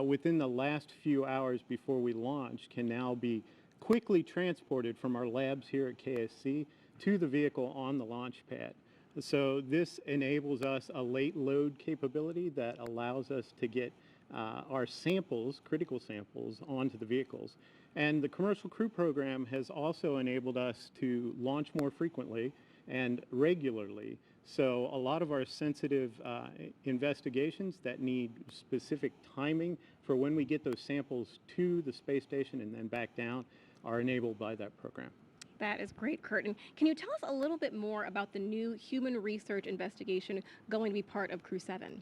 within the last few hours before we launch can now be quickly transported from our labs here at KSC to the vehicle on the launch pad. So this enables us a late load capability that allows us to get our samples, critical samples, onto the vehicles. And the Commercial Crew Program has also enabled us to launch more frequently and regularly. So a lot of our sensitive investigations that need specific timing for when we get those samples to the space station and then back down are enabled by that program.
That is great, Kurt. And can you tell us a little bit more about the new human research investigation going to be part of Crew-7?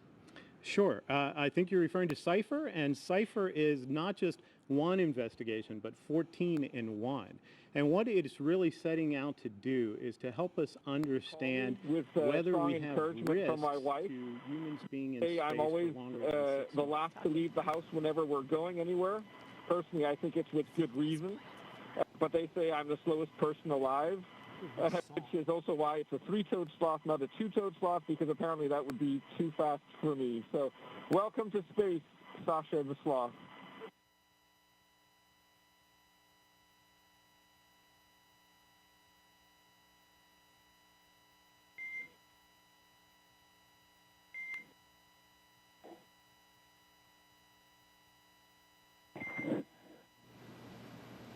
Sure. I think you're referring to CIPHER, and CIPHER is not just one investigation, but 14 in one. And what it's really setting out to do is to help us understand whether we have risks
from my wife.
to humans being in space
I'm always
for longer than 6
the
months.
last to leave the house whenever we're going anywhere. Personally, I think it's with good reason. But they say I'm the slowest person alive, which is also why it's a 3-toed sloth, not a 2-toed sloth, because apparently that would be too fast for me. So welcome to space, Sasha the sloth.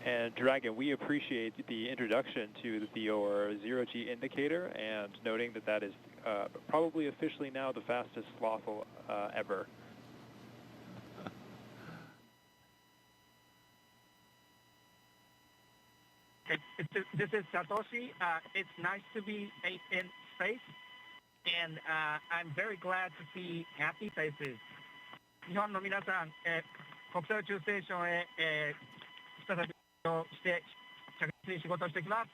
And Dragon, we appreciate the introduction to your zero-G indicator and noting that that is probably officially now the fastest sloth ever.
This is Satoshi. It's nice to be in space, and I'm very glad to see happy faces. 日本の皆さん、国際宇宙ステーションへ、再びして着実に仕事をしていきます。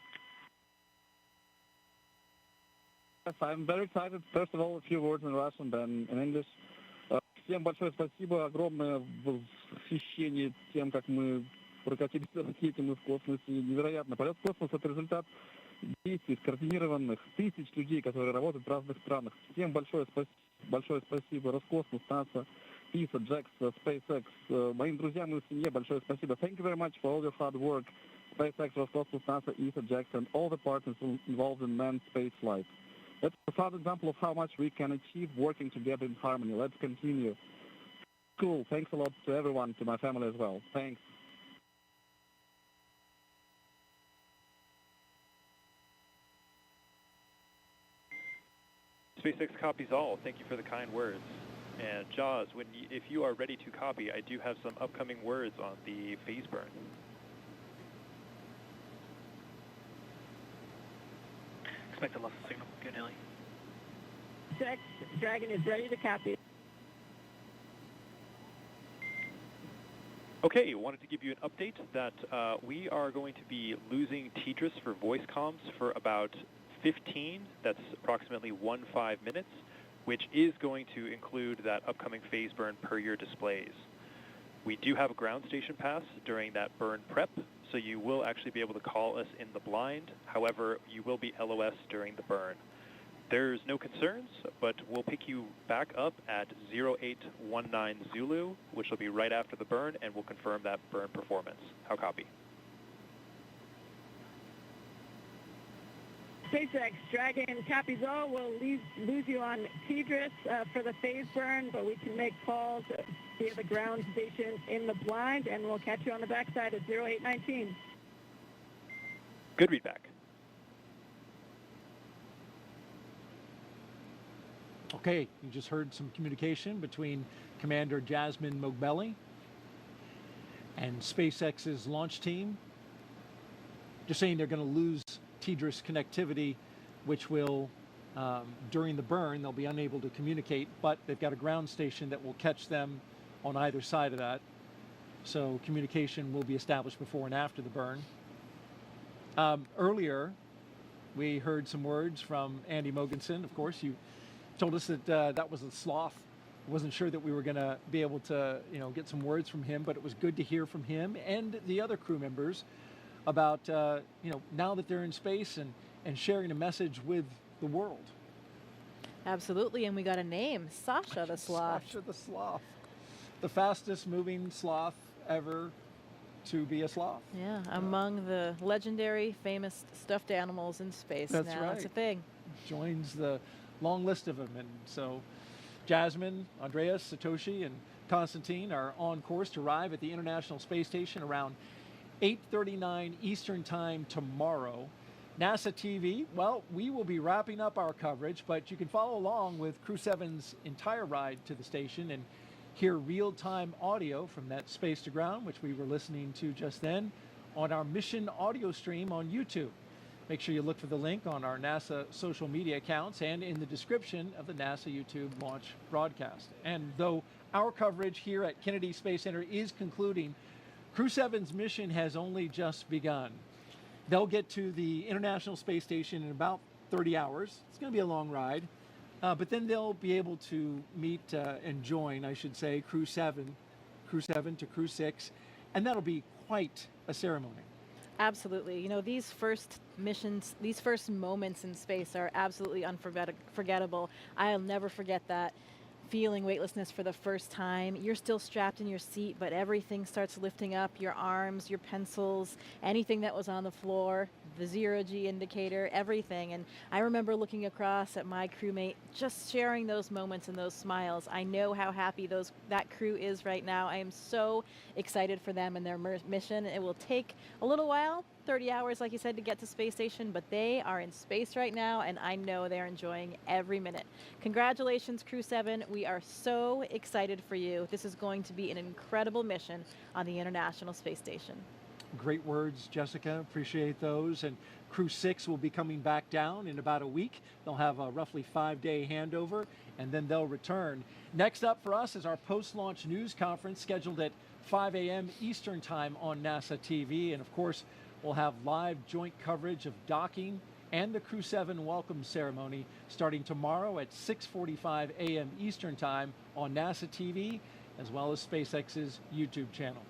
Yes, I'm very excited. First of all, a few words in Russian, then in English. Всем большое спасибо, огромное восхищение тем, как мы прокатились на ракете, мы в космосе. Невероятно. Полет в космос — это результат действий скоординированных тысяч людей, которые работают в разных странах. Всем большое спасибо. Roscosmos, NASA, ESA, JAXA, SpaceX. Моим друзьям и семье большое спасибо. Thank you very much for all your hard work. SpaceX, Roscosmos, NASA, ESA, JAXA, and all the partners involved in manned space flight. That's a proud example of how much we can achieve working together in harmony. Let's continue. Cool. Thanks a lot to everyone, to my family as well. Thanks.
SpaceX copies all. Thank you for the kind words. And Jaws, if you are ready to copy, I do have some upcoming words on the phase burn.
Expect a loss of signal. Good, Hilly.
SpaceX Dragon is ready to copy.
Okay, wanted to give you an update that we are going to be losing TDRS for voice comms for about 15, that's approximately 15 minutes, which is going to include that upcoming phase burn per your displays. We do have a ground station pass during that burn prep, so you will actually be able to call us in the blind. However, you will be LOS during the burn. There's no concerns, but we'll pick you back up at 0819 Zulu, which will be right after the burn, and we'll confirm that burn performance. How copy?
SpaceX Dragon copies all. We'll lose you on TDRS for the phase burn, but we can make calls via the ground station in the blind, and we'll catch you on the backside at 0819.
Good readback.
Okay, you just heard some communication between Commander Jasmin Moghbeli and SpaceX's launch team. Just saying they're going to lose TDRS connectivity, which will, during the burn, they'll be unable to communicate, but they've got a ground station that will catch them on either side of that. So communication will be established before and after the burn. Earlier, we heard some words from Andy Mogensen. Of course, you told us that that was a sloth. Wasn't sure that we were going to be able to, get some words from him, but it was good to hear from him and the other crew members about, now that they're in space and sharing a message with the world.
Absolutely, and we got a name, Sasha the sloth.
Sasha the sloth. The fastest moving sloth ever to be a sloth.
Yeah, among the legendary, famous stuffed animals in space.
That's
now.
right.
That's a thing.
Joins the long list of them. And so Jasmin, Andreas, Satoshi, and Konstantin are on course to arrive at the International Space Station around 8:39 Eastern Time tomorrow. NASA TV, well, we will be wrapping up our coverage, but you can follow along with Crew-7's entire ride to the station and hear real-time audio from that space to ground, which we were listening to just then, on our mission audio stream on YouTube. Make sure you look for the link on our NASA social media accounts and in the description of the NASA YouTube launch broadcast. And though our coverage here at Kennedy Space Center is concluding, Crew-7's mission has only just begun. They'll get to the International Space Station in about 30 hours. It's going to be a long ride, but then they'll be able to meet and join, I should say, Crew-7 to Crew-6, and that'll be quite a ceremony.
Absolutely. You know, these first missions, these first moments in space are absolutely unforgettable. I'll never forget that. Feeling weightlessness for the first time. You're still strapped in your seat, but everything starts lifting up, your arms, your pencils, anything that was on the floor, the zero-G indicator, everything. And I remember looking across at my crewmate, just sharing those moments and those smiles. I know how happy that crew is right now. I am so excited for them and their mission. It will take a little while, 30 hours, like you said, to get to space station, but they are in space right now, and I know they're enjoying every minute. Congratulations, Crew-7. We are so excited for you. This is going to be an incredible mission on the International Space Station.
Great words, Jessica. Appreciate those. And Crew-6 will be coming back down in about a week. They'll have a roughly 5-day handover, and then they'll return. Next up for us is our post-launch news conference scheduled at 5 a.m. Eastern Time on NASA TV. And of course, we'll have live joint coverage of docking and the Crew-7 welcome ceremony starting tomorrow at 6:45 a.m. Eastern Time on NASA TV, as well as SpaceX's YouTube channel.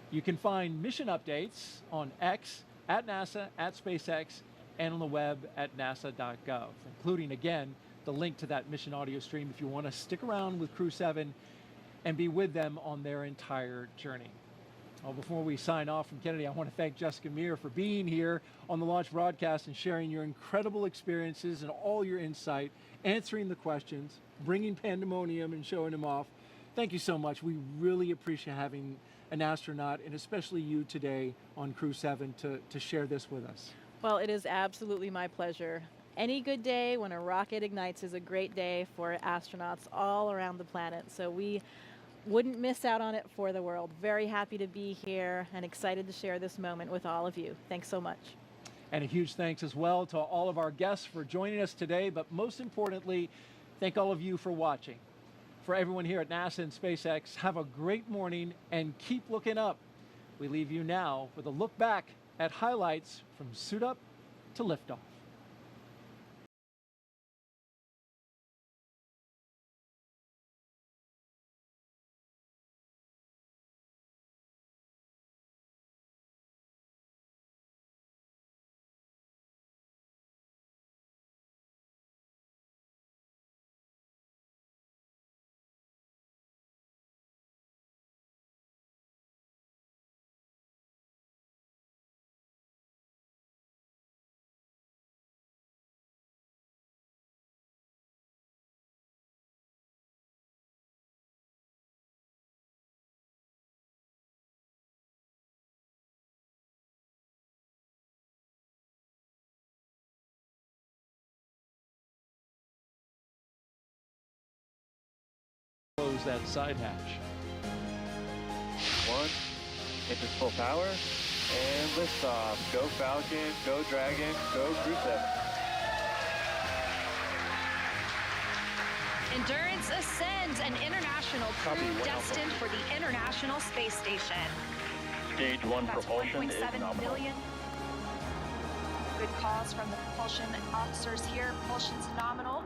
You can find mission updates on X, at NASA, at SpaceX, and on the web at nasa.gov, including, again, the link to that mission audio stream if you want to stick around with Crew-7 and be with them on their entire journey. Well, before we sign off from Kennedy, I want to thank Jessica Meir for being here on the launch broadcast and sharing your incredible experiences and all your insight, answering the questions, bringing pandemonium and showing them off. Thank you so much. We really appreciate having an astronaut, and especially you today on Crew-7 to share this with us.
Well, it is absolutely my pleasure. Any good day when a rocket ignites is a great day for astronauts all around the planet. So we wouldn't miss out on it for the world. Very happy to be here and excited to share this moment with all of you. Thanks so much.
And a huge thanks as well to all of our guests for joining us today, but most importantly, thank all of you for watching. For everyone here at NASA and SpaceX, have a great morning and keep looking up. We leave you now with a look back at highlights from suit up to liftoff. Close that side hatch.
1, engines full power, and liftoff. Go Falcon, go Dragon, go Crew-7.
Endurance ascends, an international crew destined for the International Space Station.
Stage 1
That's
propulsion is
1.7
nominal.
million. Good calls from the propulsion officers here. Propulsion's nominal.